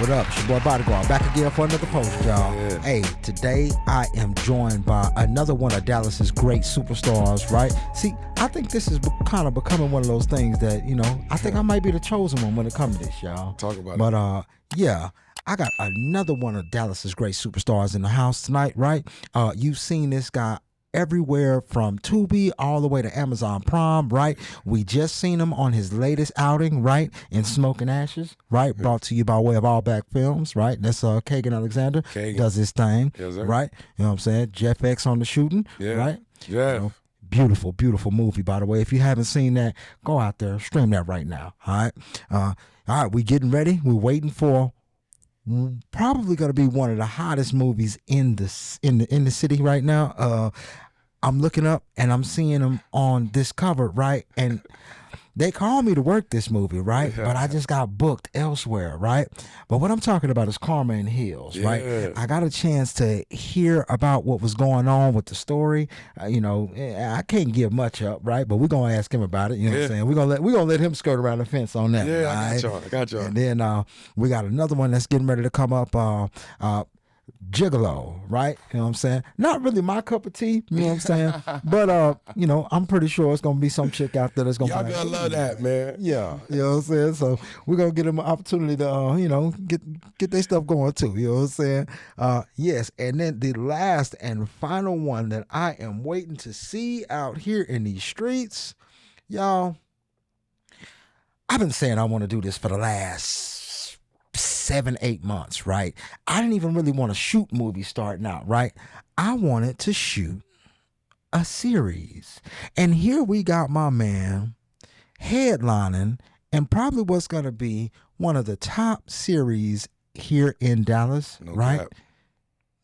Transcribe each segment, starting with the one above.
What up? It's your boy Bodyguard back again for another post, y'all. Yeah. Hey, today I am joined by another one of Dallas's great superstars, right? See, I think this is kind of becoming one of those things that, I think I might be the chosen one when it comes to this, y'all. Talk about it. But, yeah, I got another one of Dallas's great superstars in the house tonight, right? You've seen this guy everywhere from Tubi all the way to Amazon Prime, right? We just seen him on his latest outing, right? In Smoke and Ashes, right? Brought to you by way of All Back Films, right? That's Kagan Alexander does his thing, yes, sir. right? You know what I'm saying? Jeff X on the shooting, right? Yeah. Beautiful, beautiful movie, by the way. If you haven't seen that, go out there, stream that right now, all right? All right, we getting ready. We're waiting for probably going to be one of the hottest movies in the city right now. I'm looking up and I'm seeing them on this cover, right? And they called me to work this movie, right? But I just got booked elsewhere, right? But what I'm talking about is Karma in Hills, right? I got a chance to hear about what was going on with the story. I can't give much up, right? But we're gonna ask him about it. You know what I'm saying? We're gonna let him skirt around the fence on that. Yeah, right? I got y'all. And then we got another one that's getting ready to come up. Gigolo, right? You know what I'm saying? Not really my cup of tea, you know what I'm saying? But I'm pretty sure it's gonna be some chick out there that's gonna y'all gonna love that, man. Yeah, you know what I'm saying? So we're gonna get them an opportunity to get their stuff going too, you know what I'm saying? Yes, and then the last and final one that I am waiting to see out here in these streets, y'all. I've been saying I want to do this for the last 7-8 months, right? I didn't even really want to shoot movies starting out, right? I wanted to shoot a series. And here we got my man headlining and probably what's going to be one of the top series here in Dallas, right? Cap.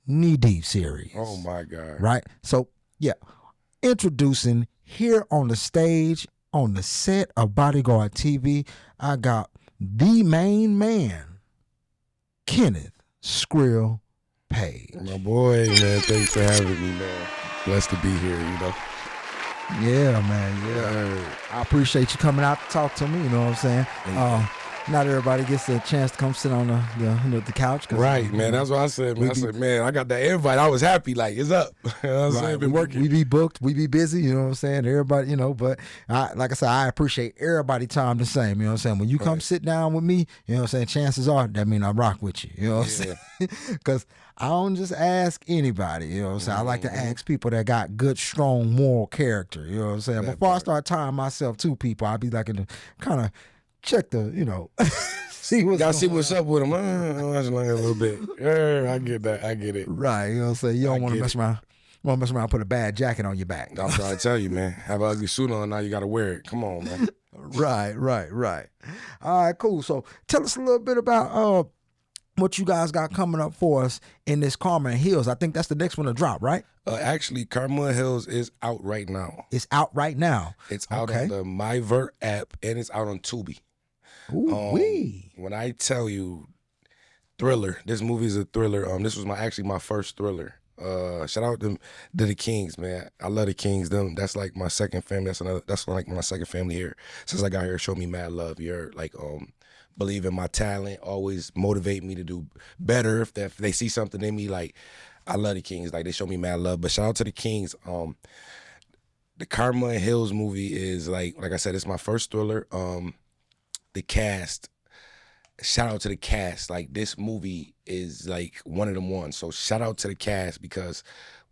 Knee Deep series. Oh my God. Right? So, yeah, introducing here on the stage, on the set of Bodyguard TV, I got the main man, Kenneth Skrill Paige. My boy, man, thanks for having me, man. Blessed to be here, Yeah, man, yeah. I appreciate you coming out to talk to me, you know what I'm saying? Not everybody gets a chance to come sit on the couch. Right, man. That's what I said, man. Man, I got that invite. I was happy, like, it's up. You know what I'm saying? Been working. We be booked. We be busy, you know what I'm saying? Everybody, but like I said, I appreciate everybody time the same, you know what I'm saying? When you come sit down with me, you know what I'm saying, chances are that mean I rock with you, you know what I'm saying? Because I don't just ask anybody, you know what I'm saying? I like to ask people that got good, strong moral character, you know what I'm saying? Before I start tying myself to people, I'll be like in the kind of check the, see what's y'all see what's up with them. That's like a little bit. Yeah, I get that. I get it. Right. You know what I'm saying? You don't want to mess around. You want to mess around and put a bad jacket on your back. I'm trying to tell you, man. Have an ugly suit on, now you got to wear it. Come on, man. Right. All right, cool. So tell us a little bit about what you guys got coming up for us in this Karma in Hills. I think that's the next one to drop, right? Actually, Karma in Hills is out right now. It's out right now. It's out on the MyVert app, and it's out on Tubi. Ooh-wee. When I tell you, thriller. This movie is a thriller. This was my first thriller. Shout out to the Kings, man. I love the Kings. That's like my second family. That's like my second family here. Since I got here, showed me mad love. You're like believe in my talent, always motivate me to do better. If they see something in me, like I love the Kings. Like they show me mad love. But shout out to the Kings. The Karma in Hills movie is like I said, it's my first thriller. The cast, shout out to the cast. Like this movie is like one of them ones. So shout out to the cast, because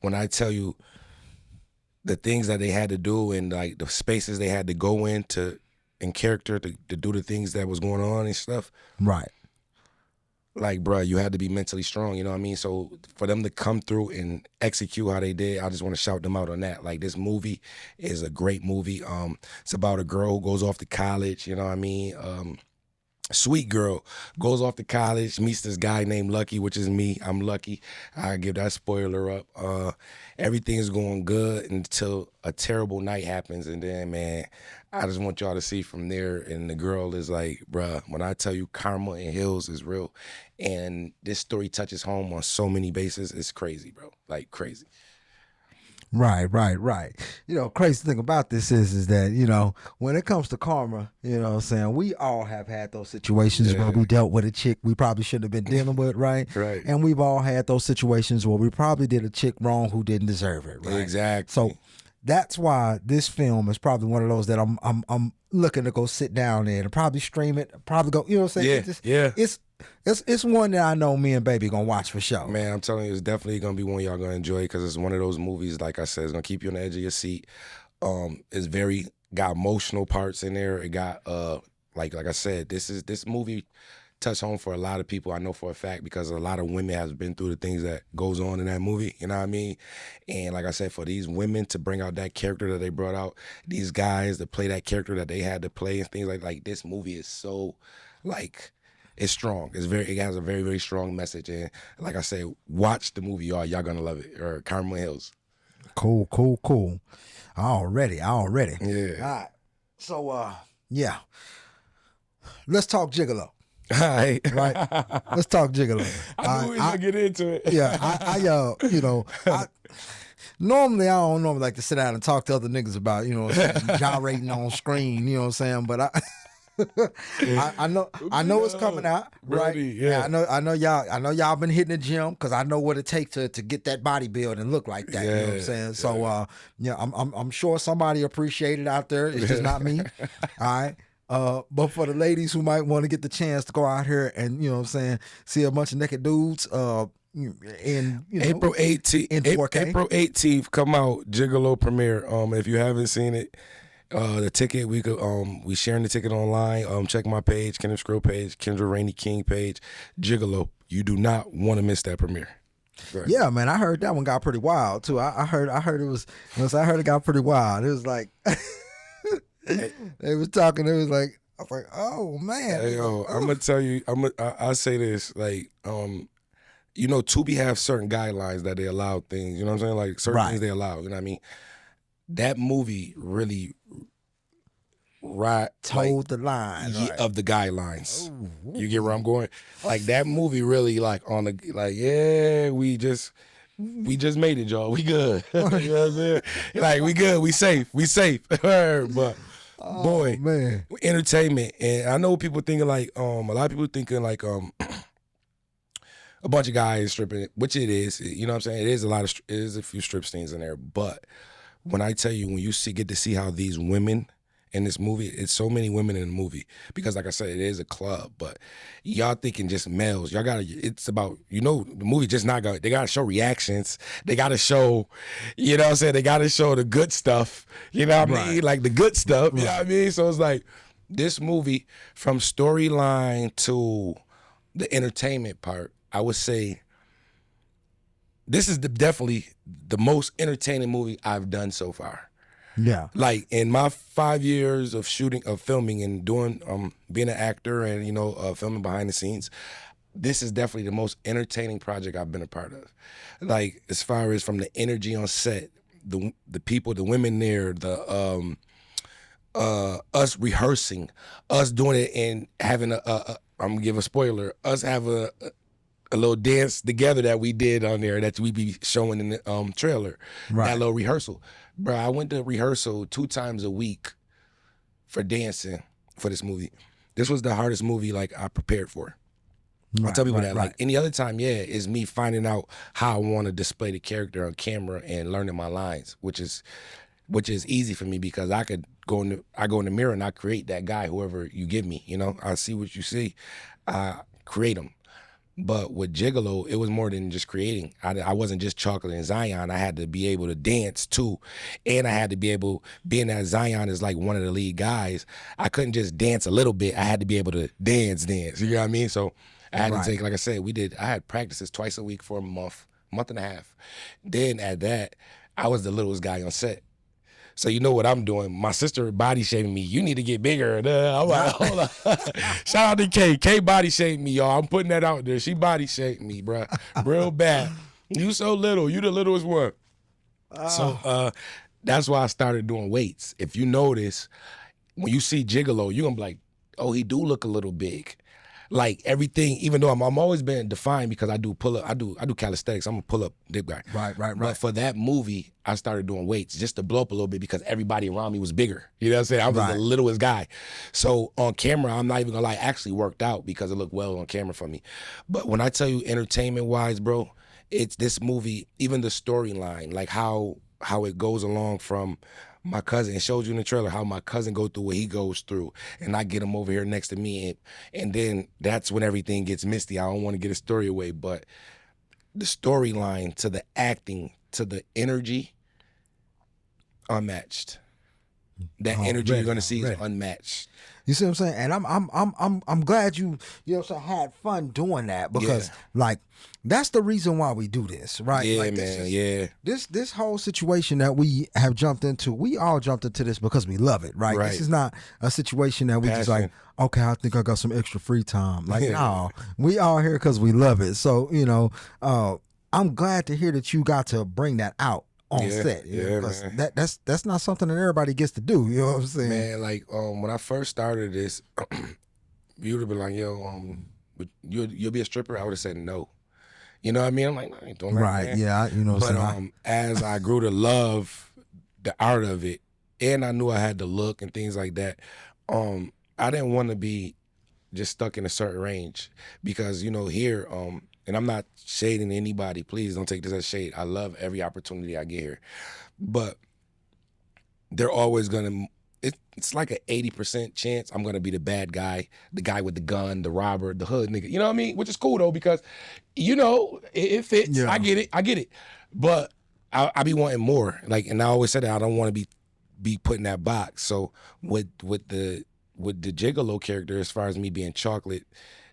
when I tell you the things that they had to do and like the spaces they had to go in character to do the things that was going on and stuff. Right. Like, bro, you had to be mentally strong, you know what I mean? So for them to come through and execute how they did, I just want to shout them out on that. Like, this movie is a great movie. It's about a girl who goes off to college, you know what I mean? Sweet girl goes off to college, meets this guy named Lucky, which is me. I'm Lucky. I give that spoiler up. Everything's going good until a terrible night happens, and then, man, I just want y'all to see from there. And the girl is like, bruh, when I tell you Karma in Hills is real, and this story touches home on so many bases, it's crazy, bro. Like, crazy. Right, right, right. Crazy thing about this is that, when it comes to karma, what I'm saying, we all have had those situations where Yeah, we dealt with a chick we probably shouldn't have been dealing with, right? right. And we've all had those situations where we probably did a chick wrong who didn't deserve it, right? So Exactly. that's why this film is probably one of those that I'm looking to go sit down in and probably stream it, probably go, you know what I'm saying? Yeah, yeah. It's one that I know me and baby gonna watch for sure. Man, I'm telling you, it's definitely gonna be one y'all gonna enjoy because it's one of those movies. Like I said, it's gonna keep you on the edge of your seat. It's very got emotional parts in there. It got like I said, this movie touched home for a lot of people. I know for a fact because a lot of women has been through the things that goes on in that movie. You know what I mean? And like I said, for these women to bring out that character that they brought out, these guys to play that character that they had to play and things like this movie is so like. It's strong. It has a very, very strong message. And like I say, watch the movie, y'all gonna love it. Or Carmel Hills. Cool. Already. Yeah. All right. So yeah. Let's talk gigolo. All right. Right? Let's talk gigolo. I knew we was gonna get into it. Yeah, normally I don't normally like to sit down and talk to other niggas about, gyrating on screen, you know what I'm saying? But I know it's coming out, right? Yeah. I know y'all been hitting the gym because I know what it takes to get that body build and look like that. You know what I'm saying? So I'm sure somebody appreciate it out there. It's just not me. All right. But for the ladies who might want to get the chance to go out here and, you know what I'm saying, see a bunch of naked dudes in April 18th in 4K. April 18th come out Gigolo premiere. If you haven't seen it, the ticket we sharing the ticket online. Check my page, Kenneth Skrill Paige, Kendra Rainey King page, Gigolo. You do not want to miss that premiere. Right. Yeah, man, I heard that one got pretty wild too. I heard it was, I heard it got pretty wild. It was like they was talking. It was like I was like, oh man. Hey, I'm gonna tell you. I say this like Tubi have certain guidelines that they allow things. You know what I'm saying? Like certain things they allow. You know what I mean? That movie really told the line of the guidelines. Ooh. You get where I'm going? Like that movie really we just made it, y'all. We good. You know what I'm saying? Like we good. We safe. But boy, man, entertainment. And I know people thinking like a lot of people thinking like a bunch of guys stripping, which it is. You know what I'm saying? It is a few strip scenes in there, but when I tell you, when you get to see how these women in this movie, it's so many women in the movie because, like I said, it is a club. But y'all thinking just males, it's about the movie just not got. They gotta show reactions. They gotta show, you know what I'm saying. They gotta show the good stuff. You know what I mean, like the good stuff. You know what I mean. So it's like this movie from storyline to the entertainment part. I would say this is definitely the most entertaining movie I've done so far. Yeah. Like in my 5 years of filming and doing, being an actor and, filming behind the scenes, this is definitely the most entertaining project I've been a part of. Like as far as from the energy on set, the people, the women there, us rehearsing, us doing it and having I'm gonna give a spoiler, us have a little dance together that we did on there that we be showing in the trailer. Right. That little rehearsal. Bro, I went to rehearsal 2 times a week for dancing for this movie. This was the hardest movie like I prepared for. I tell people that like any other time, is me finding out how I want to display the character on camera and learning my lines, which is easy for me because I go in the mirror and I create that guy, whoever you give me. I see what you see, I create him. But with Gigolo, it was more than just creating. I wasn't just Chocolate and Zion. I had to be able to dance too. And I had to be able, being that Zion is like one of the lead guys, I couldn't just dance a little bit. I had to be able to dance. You know what I mean? So I had to take, like I said, I had practices twice a week for a month and a half. Then at that, I was the littlest guy on set. So you know what I'm doing? My sister body shaming me. You need to get bigger. I'm like, hold on. Shout out to Kay. Kay body shamed me, y'all. I'm putting that out there. She body shamed me, bro. Real bad. You so little. You the littlest one. So that's why I started doing weights. If you notice, when you see Gigolo, you're going to be like, oh, he do look a little big. Like everything, even though I'm always been defined because I do pull up, I do calisthenics. I'm a pull up big guy. Right. But for that movie, I started doing weights just to blow up a little bit because everybody around me was bigger. You know what I'm saying? I was the littlest guy. So on camera, I'm not even gonna lie, I actually worked out because it looked well on camera for me. But when I tell you entertainment wise, bro, it's this movie, even the storyline, like how it goes along from my cousin. It shows you in the trailer how my cousin go through what he goes through, and I get him over here next to me, and then that's when everything gets misty. I don't want to get a story away, but the storyline to the acting to the energy, unmatched. That energy you're gonna see is unmatched. You see what I'm saying? And I'm glad you know what I'm saying, had fun doing that, because like that's the reason why we do this, right? Yeah, like, man. This whole situation that we have jumped into, we all jumped into this because we love it, right? This is not a situation that we just like, okay, I think I got some extra free time. Like, no, we all here because we love it. So, you know, I'm glad to hear that you got to bring that out on set. Because that's not something that everybody gets to do. You know what I'm saying? Man, like when I first started this, you would have been like, yo, you'll be a stripper? I would have said no. You know what I mean? I'm like, no, I ain't doing that. Right, man. yeah, you know what I'm saying? As I grew to love the art of it, and I knew I had the look and things like that, I didn't want to be just stuck in a certain range, because, you know, here, and I'm not shading anybody, please don't take this as shade. I love every opportunity I get here. But they're always gonna, it's like an 80% chance I'm gonna be the bad guy, the guy with the gun, the robber, the hood nigga. You know what I mean? Which is cool though, because, you know, it fits. Yeah. I get it. But I be wanting more. Like, and I always said that I don't want to be put in that box. So with the Gigolo character, as far as me being Chocolate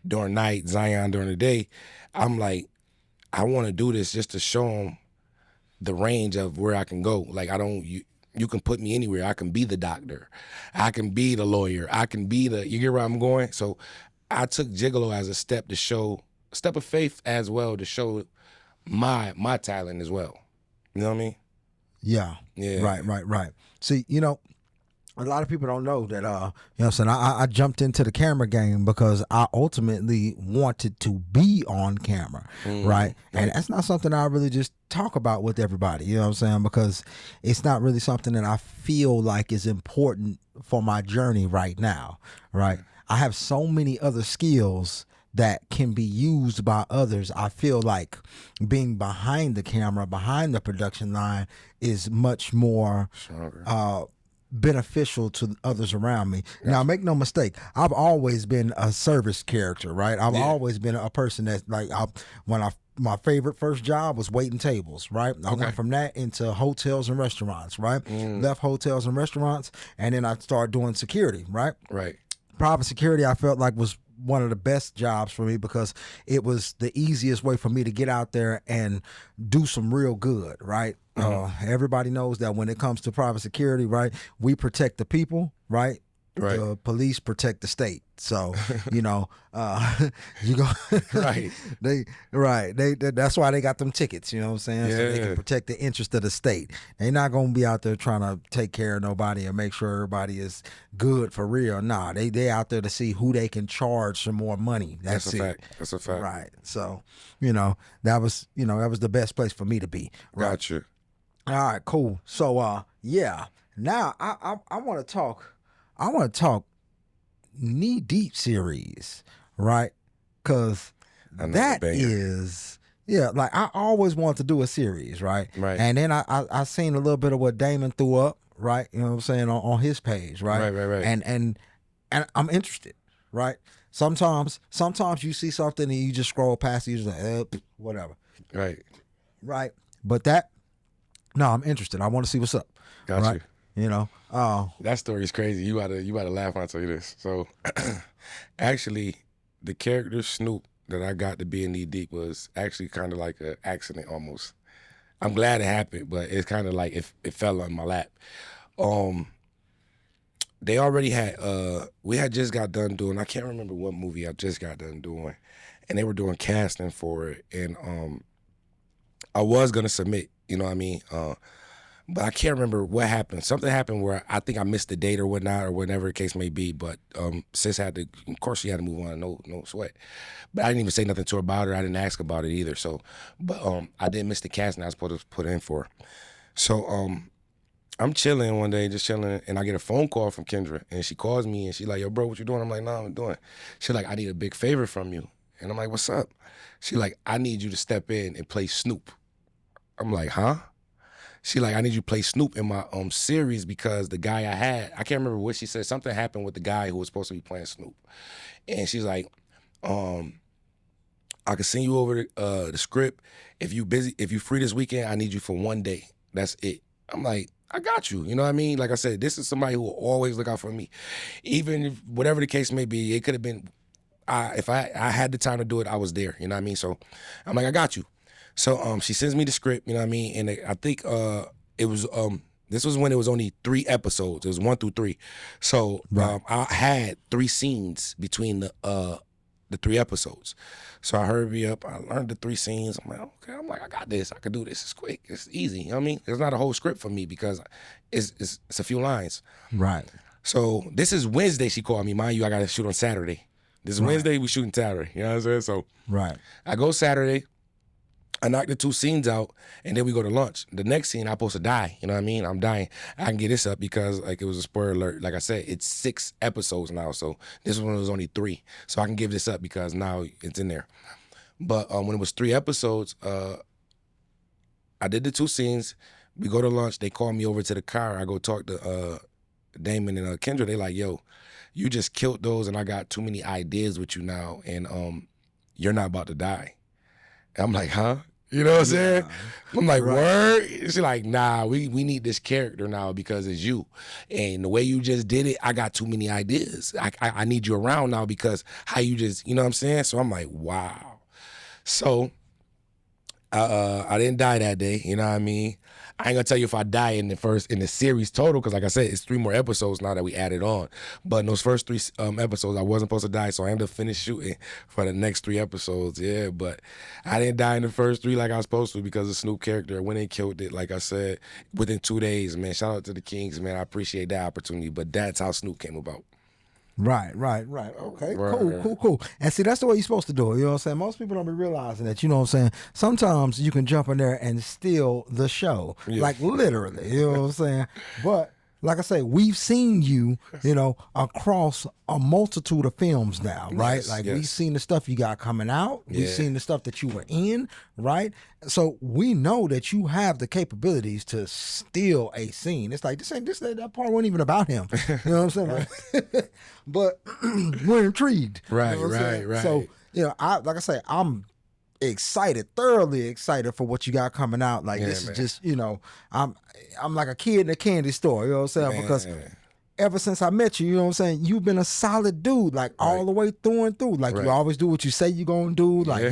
during night, Zion during the day, I'm like, I want to do this just to show them the range of where I can go. Like, you can put me anywhere. I can be the doctor. I can be the lawyer. I can be you get where I'm going? So I took Gigolo as a step of faith as well, to show my talent as well. You know what I mean? Yeah. Right. See, you know, a lot of people don't know that, you know what I'm saying, I jumped into the camera game because I ultimately wanted to be on camera, right? And that's not something I really just talk about with everybody, you know what I'm saying? Because it's not really something that I feel like is important for my journey right now, right? I have so many other skills that can be used by others. I feel like being behind the camera, behind the production line, is much more beneficial to others around me. Now, make no mistake, I've always been a service character, right? I've always been a person that, like, my favorite first job was waiting tables, right? I went from that into hotels and restaurants, right? Left hotels and restaurants, and then I started doing security, right? Right. Private security, I felt like, was one of the best jobs for me because it was the easiest way for me to get out there and do some real good, right? Everybody knows that when it comes to private security, right, we protect the people, right? Right. The police protect the state. So, you know, you go that's why they got them tickets, you know what I'm saying? So they can protect the interest of the state. They're not gonna be out there trying to take care of nobody and make sure everybody is good for real. Nah, they out there to see who they can charge some more money. That's a fact. That's a fact. Right. So, you know, that was the best place for me to be. Right? Gotcha. All right, cool. So now I want to talk Knee Deep series, right? Because that is, like, I always wanted to do a series, right? Right. And then I seen a little bit of what Damon threw up, right? You know what I'm saying, on his page, right? Right. And I'm interested, right? Sometimes you see something and you just scroll past it, you're just like, whatever. Right. But no, I'm interested. I want to see what's up. Got right? you. You know, that story's crazy. You gotta laugh when I tell you this. So, actually, the character Snoop that I got to be in Knee Deep was actually kind of like an accident almost. I'm glad it happened, but it's kind of like it fell on my lap. They already had we had just got done doing, I can't remember what movie I just got done doing, and they were doing casting for it, and I was gonna submit, you know what I mean? But I can't remember what happened. Something happened where I think I missed the date or whatnot, or whatever the case may be. But sis had to, of course, she had to move on. No sweat. But I didn't even say nothing to her about it. I didn't ask about it either. So, but I didn't miss the casting I was supposed to put in for. So I'm chilling one day, just chilling, and I get a phone call from Kendra, and she calls me, and she like, "Yo, bro, what you doing?" I'm like, "No, I'm doing." She like, "I need a big favor from you," and I'm like, "What's up?" She like, "I need you to step in and play Snoop." I'm like, "Huh?" She like, "I need you to play Snoop in my series because the guy I had, I can't remember what she said. Something happened with the guy who was supposed to be playing Snoop, and she's like, I can send you over the script. If you free this weekend, I need you for one day. That's it." I'm like, "I got you." You know what I mean? Like I said, this is somebody who will always look out for me. Even if, whatever the case may be, it could have been, if I had the time to do it, I was there. You know what I mean? So I'm like, "I got you." So she sends me the script, you know what I mean? And I think it was, this was when it was only 3 episodes. It was 1 through 3. So I had 3 scenes between the 3 episodes. So I hurried up. I learned the 3 scenes. I'm like, okay. I'm like, I got this. I can do this. It's quick. It's easy. You know what I mean? It's not a whole script for me because it's a few lines. Right. So this is Wednesday. She called me. Mind you, I got to shoot on Saturday. This is Wednesday. We shooting Saturday. You know what I'm saying? So I go Saturday. I knock the 2 scenes out, and then we go to lunch. The next scene, I'm supposed to die. You know what I mean? I'm dying. I can get this up because, like, it was a spoiler alert. Like I said, it's 6 episodes now, so this one was only 3. So I can give this up because now it's in there. But when it was 3 episodes, I did the 2 scenes. We go to lunch. They call me over to the car. I go talk to Damon and Kendra. They like, "Yo, you just killed those, and I got too many ideas with you now, and you're not about to die." And I'm like, "Huh?" You know what I'm saying? I'm like, "Word?" She's like, "Nah, we need this character now because it's you. And the way you just did it, I got too many ideas. I need you around now because how you just, you know what I'm saying?" So I'm like, wow. So I didn't die that day, you know what I mean? I ain't gonna tell you if I die in the series total, because like I said, it's 3 more episodes now that we added on. But in those first 3 episodes, I wasn't supposed to die, so I ended up finishing shooting for the next 3 episodes. Yeah, but I didn't die in the first 3 like I was supposed to because the Snoop character went and killed it. Like I said, within 2 days, man. Shout out to the Kings, man. I appreciate that opportunity. But that's how Snoop came about. Right. Okay, cool. And see, that's the way you're supposed to do it. You know what I'm saying? Most people don't be realizing that, you know what I'm saying? Sometimes you can jump in there and steal the show. Yeah. Like literally, you know what I'm saying? But like I say, we've seen you, you know, across a multitude of films now, right? Yes, like yes. we've seen the stuff you got coming out. We've Yeah. seen the stuff that you were in, right? So we know that you have the capabilities to steal a scene. It's like that part wasn't even about him. You know what I'm saying? But we're intrigued. Right, you know what I'm saying? right. So, you know, like I say, I'm thoroughly excited for what you got coming out. Like, Yeah, this man. is just, you know, I'm like a kid in a candy store, you know what I'm saying? Man. Because ever since I met you, you know what I'm saying, you've been a solid dude, like all the way through and through. Like you always do what you say you're gonna do. Like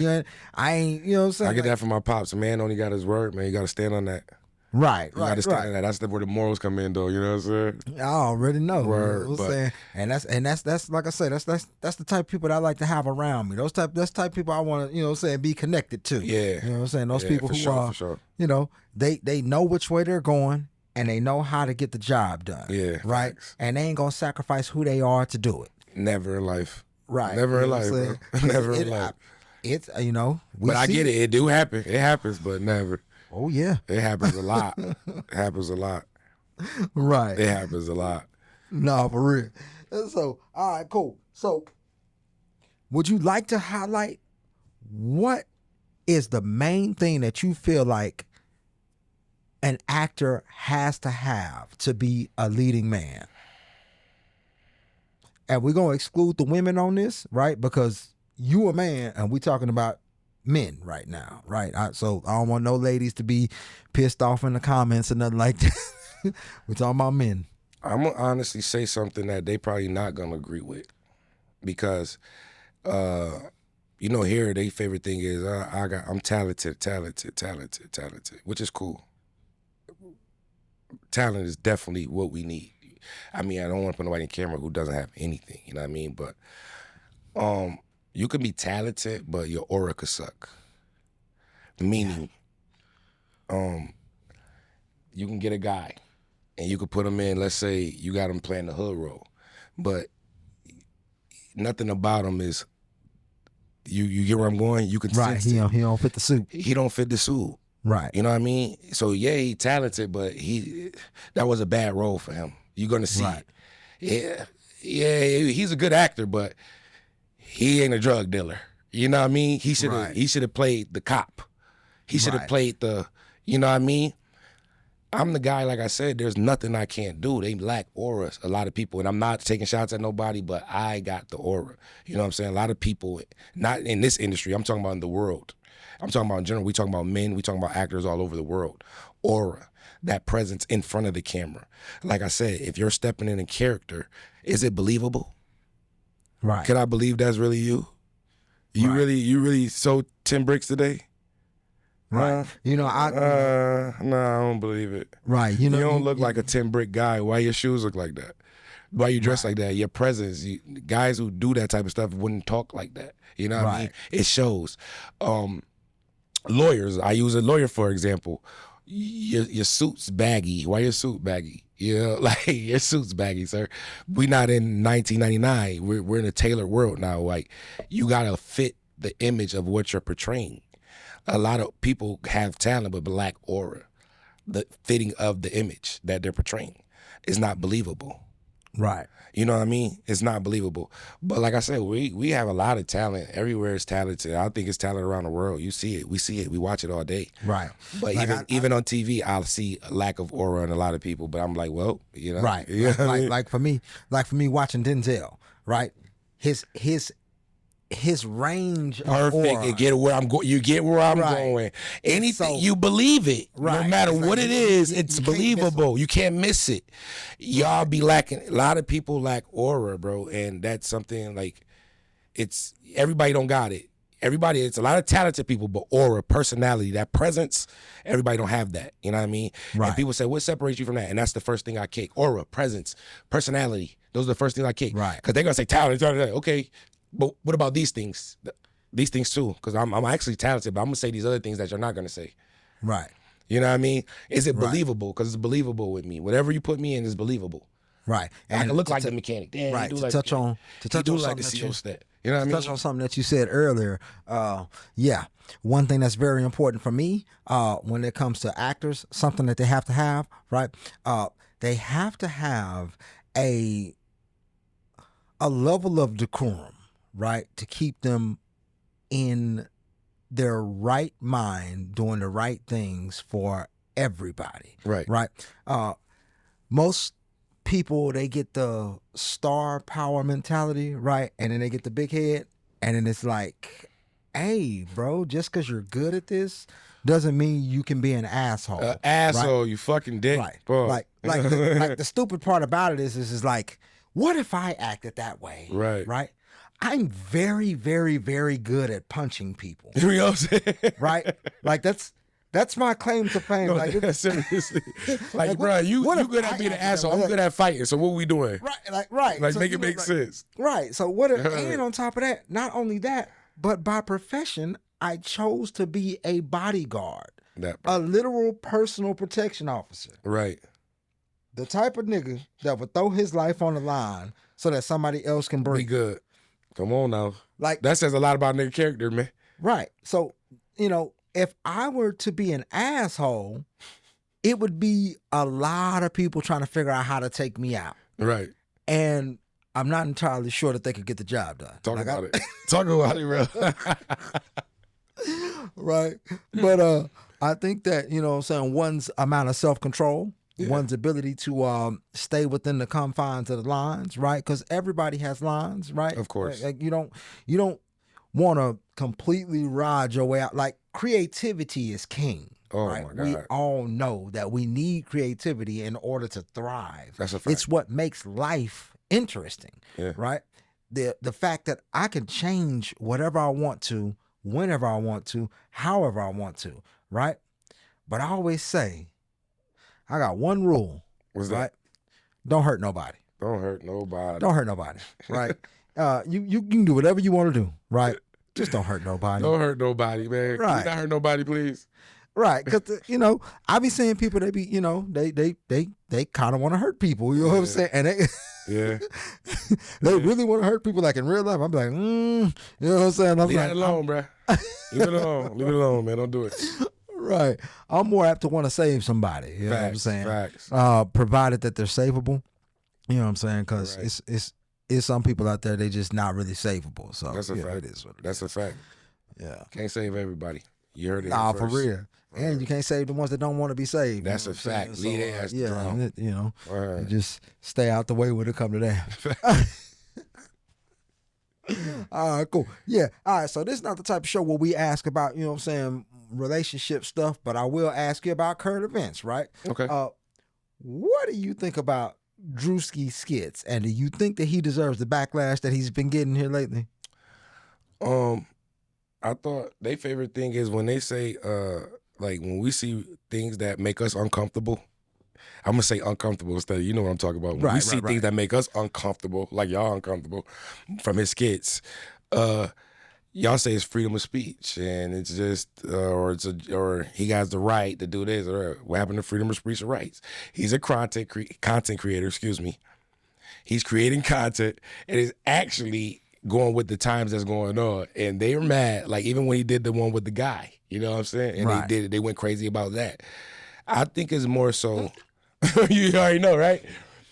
I ain't, you know what I'm saying? I get that from my pops. A man only got his word, man. You gotta stand on that. Right. You gotta stand on that. That's where the morals come in, though. You know what I'm saying? I already know. Word, you know what I'm saying? And that's like I say, that's the type of people that I like to have around me. That's the type of people I want to, you know what I'm saying, be connected to. Yeah. You know what I'm saying? Those people who for sure. you know, they know which way they're going and they know how to get the job done. Yeah. Right? Facts. And they ain't gonna sacrifice who they are to do it. Never in life. Right. Never in life, bro. Never in life. It's, you know, but I get it. It do happen. It happens, but never. Oh yeah. It happens a lot. It happens a lot. Right. It happens a lot. No, for real. And so, all right, cool. So, would you like to highlight what is the main thing that you feel like an actor has to have to be a leading man? And we're going to exclude the women on this, right? Because you a man and we talking about men right now, right? So I don't want no ladies to be pissed off in the comments or nothing like that. We're talking about men. I'm gonna honestly say something that they probably not gonna agree with, because you know, here their favorite thing is I'm talented, which is cool. Talent is definitely what we need. I mean, I don't want to put nobody in camera who doesn't have anything, you know what I mean? But you can be talented, but your aura could suck. Meaning, you can get a guy, and you could put him in. Let's say you got him playing the hood role, but nothing about him is. You get where I'm going? You can Right. sense He it. don't fit the suit. He don't fit the suit. Right. You know what I mean? So yeah, he talented, but that was a bad role for him. You're gonna see Right. it. Yeah, he's a good actor, but he ain't a drug dealer. You know what I mean? He should have played the cop. He should have played the, you know what I mean? I'm the guy, like I said, there's nothing I can't do. They lack auras, a lot of people. And I'm not taking shots at nobody, but I got the aura. You know what I'm saying? A lot of people, not in this industry, I'm talking about in the world. I'm talking about in general. We talking about men. We talking about actors all over the world. Aura, that presence in front of the camera. Like I said, if you're stepping in a character, is it believable? Right. Can I believe that's really you? You really sold 10 bricks today? Right. No, I don't believe it. Right. You don't look like a 10 brick guy. Why your shoes look like that? Why you dress like that? Your presence. Guys who do that type of stuff wouldn't talk like that. You know what I mean? It shows. Lawyers. I use a lawyer for example. Your suit's baggy. Why your suit baggy? Like your suit's baggy, sir. We not in 1999. We're in a tailored world now. Like you gotta fit the image of what you're portraying. A lot of people have talent but lack aura. The fitting of the image that they're portraying is not believable. Right. You know what I mean? It's not believable. But like I said, we have a lot of talent. Everywhere is talented. I think it's talent around the world. You see it. We see it. We watch it all day. Right. But like even on TV, I'll see a lack of aura in a lot of people. But I'm like, well, you know. Right. You know what I mean? Like for me watching Denzel, right? His range of aura. You get where I'm going. You get where I'm going. Anything you believe it, no matter what it is, it's believable. You can't miss it. Y'all be lacking. A lot of people lack aura, bro, and that's something like it's everybody don't got it. Everybody, it's a lot of talented people, but aura, personality, that presence, everybody don't have that. You know what I mean? Right. And people say, what separates you from that? And that's the first thing I kick. Aura, presence, personality. Those are the first things I kick. Right. Because they're gonna say talent. Okay. But what about these things? These things too, because I'm actually talented, but I'm gonna say these other things that you're not gonna say. Right. You know what I mean? Is it believable? Because it's believable with me. Whatever you put me in is believable. Right. And I can look like the mechanic. Damn, right. To touch on like the CEO stat. You know what I mean? Touch on something that you said earlier. One thing that's very important for me when it comes to actors, something that they have to have, right? They have to have a level of decorum, right, to keep them in their right mind doing the right things for everybody. Right. Most people, they get the star power mentality, right? And then they get the big head, and then it's like, hey, bro, just because you're good at this doesn't mean you can be an asshole. Asshole, you fucking dick. Right. Bro. Like the stupid part about it is like, what if I acted that way? Right. I'm very, very, very good at punching people. You know what I'm saying? Right? Like that's my claim to fame. No, like seriously. Like, bro, you good at being an asshole. I'm good at fighting. So what we doing? Right. Like So, make it make sense. Right. So what if, and on top of that, not only that, but by profession, I chose to be a bodyguard. A literal personal protection officer. Right. The type of nigga that would throw his life on the line so that somebody else can breathe. Be good. Come on now. Like that says a lot about nigga character, man. Right. So, if I were to be an asshole, it would be a lot of people trying to figure out how to take me out. Right. And I'm not entirely sure that they could get the job done. Talk about it. Talk about it, bro. Right. But I think that, one's amount of self-control, one's ability to stay within the confines of the lines, right? Because everybody has lines, right? Of course. Like you don't want to completely ride your way out. Like creativity is king. Oh right? my God. We all know that we need creativity in order to thrive. That's a fact. It's what makes life interesting, right? The fact that I can change whatever I want to, whenever I want to, however I want to, right? But I always say, I got one rule. What's that? Right? Don't hurt nobody. Don't hurt nobody. Don't hurt nobody, right? You can do whatever you want to do, right? Just don't hurt nobody. Don't hurt nobody, man. Right. Can you not hurt nobody, please? Right, because you know, I be seeing people. They be, you know, they kind of want to hurt people. You know what I'm saying? And they, Yeah. they really want to hurt people. Like in real life, I'm like, you know what I'm saying? I'm Leave like, that alone, bruh. Leave it alone. Leave it alone, man. Don't do it. right. I'm more apt to want to save somebody. You know what I'm Facts. saying? Facts. Provided that they're savable. You know what I'm saying? Because Right. it's some people out there, they just not really savable. So That's a yeah, fact. it is what it That's a is. fact. Yeah. Can't save everybody. You heard it. Nah, here for first. real. And you can't save the ones that don't want to be saved. That's you know a what I'm fact. saying? Leave their ass to yeah, drown. and it, you know, Word. you just stay out the way when it come to that. All right, cool. Yeah. All right. So this is not the type of show where we ask about, you know what I'm saying, relationship stuff, but I will ask you about current events, right? Okay. What do you think about Drewski skits? And do you think that he deserves the backlash that he's been getting here lately? I thought their favorite thing is when they say, like when we see things that make us uncomfortable. I'm gonna say uncomfortable instead of, you know what I'm talking about. When we see things that make us uncomfortable, like y'all uncomfortable from his skits, y'all say it's freedom of speech, and it's just, or he has the right to do this, or what happened to freedom of speech or rights? He's a content creator. Excuse me. He's creating content and is actually going with the times that's going on, and they are mad. Like even when he did the one with the guy, you know what I'm saying, and they went crazy about that. I think it's more so. You already know, right?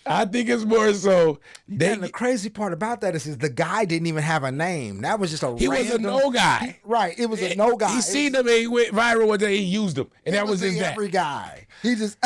I think it's more so. And the crazy part about that is the guy didn't even have a name. That was just a He was a no guy. Right. It was a no guy. He seen them and he went viral one day. He used them, and that was his every guy. He just.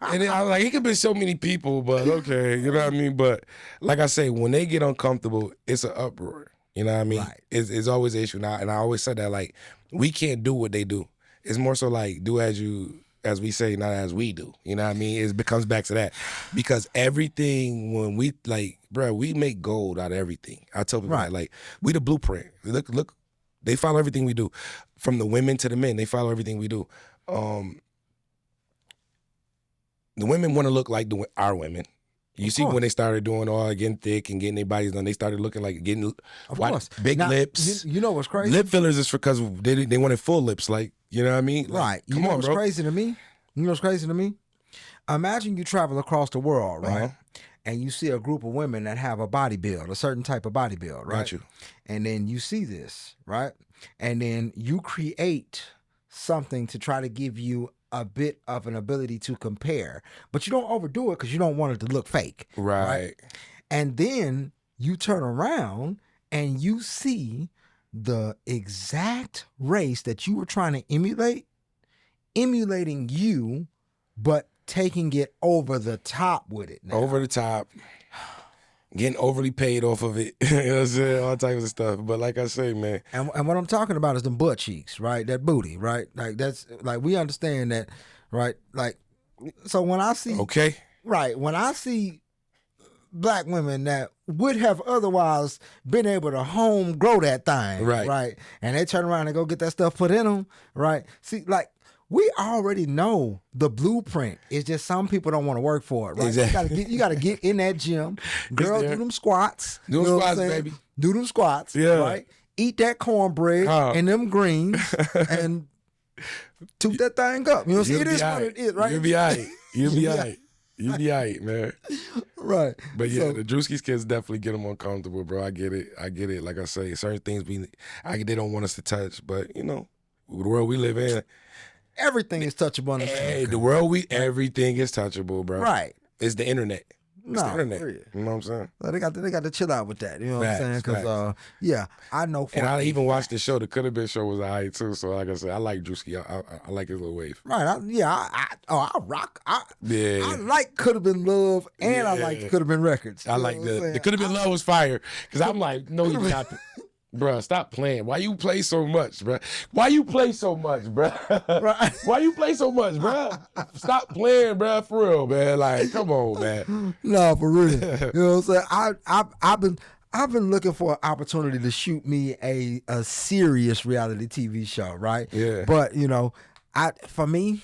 And then I was like, he could be so many people, but okay, you know what I mean. But like I say, when they get uncomfortable, it's an uproar. You know what I mean? Right. It's always an issue now, and I always said that, like, we can't do what they do. It's more so like do as we say, not as we do. You know what I mean? It becomes back to that. Because everything, when we, like, bro, we make gold out of everything. I tell people, like, we the blueprint. Look, they follow everything we do. From the women to the men, they follow everything we do. The women want to look like our women. You see when they started doing all getting thick and getting their bodies done, they started looking like getting big lips. You know what's crazy? Lip fillers is because they wanted full lips, like, you know what I mean? Like, right. You know what's crazy to me? You know what's crazy to me? Imagine you travel across the world, right? And you see a group of women that have a body build, a certain type of body build, right? Got you. And then you see this, right? And then you create something to try to give you a bit of an ability to compare, but you don't overdo it because you don't want it to look fake. Right. And then you turn around and you see the exact race that you were trying to emulating you, but taking it over the top with it now. Over the top. Getting overly paid off of it. You know what I'm saying? All types of stuff. But like I say, man. And what I'm talking about is the butt cheeks, right? That booty, right? Like that's like we understand that, right? Like so when I see when I see black women that would have otherwise been able to home grow that thing, right? And they turn around and go get that stuff put in them, right? See, like we already know the blueprint. It's just some people don't want to work for it, right? Exactly. You gotta get in that gym. Girl, do them squats. Do them squats, baby. Do them squats, right? Eat that cornbread and them greens and toot that thing up. You know, it is what it is, right? You'll be all right. You'll be all right. You'll be all right, man. Right. But yeah, the Drewski's kids definitely get them uncomfortable, bro. I get it. Like I say, certain things they don't want us to touch, but you know, the world we live in, everything is touchable. Hey, everything is touchable, bro. Right. It's the internet. It's the internet. You know what I'm saying? So they got to chill out with that. You know what I'm saying? Because I know. And I even watched the show. The Could Have Been show was alright too. So like I said, I like Drewski. I like his little wave. Right. I rock. I like Could Have Been Love, and I like Could Have Been Records. I like the Could Have Been Love was fire because I'm like, no, you got. Bruh, stop playing. Why you play so much, bruh? Why you play so much, bruh? Right. Why you play so much, bruh? Stop playing, bruh, for real, man. Like, come on, man. No, for real. You know what I'm saying? I've been looking for an opportunity to shoot me a serious reality TV show, right? Yeah. But, you know, for me,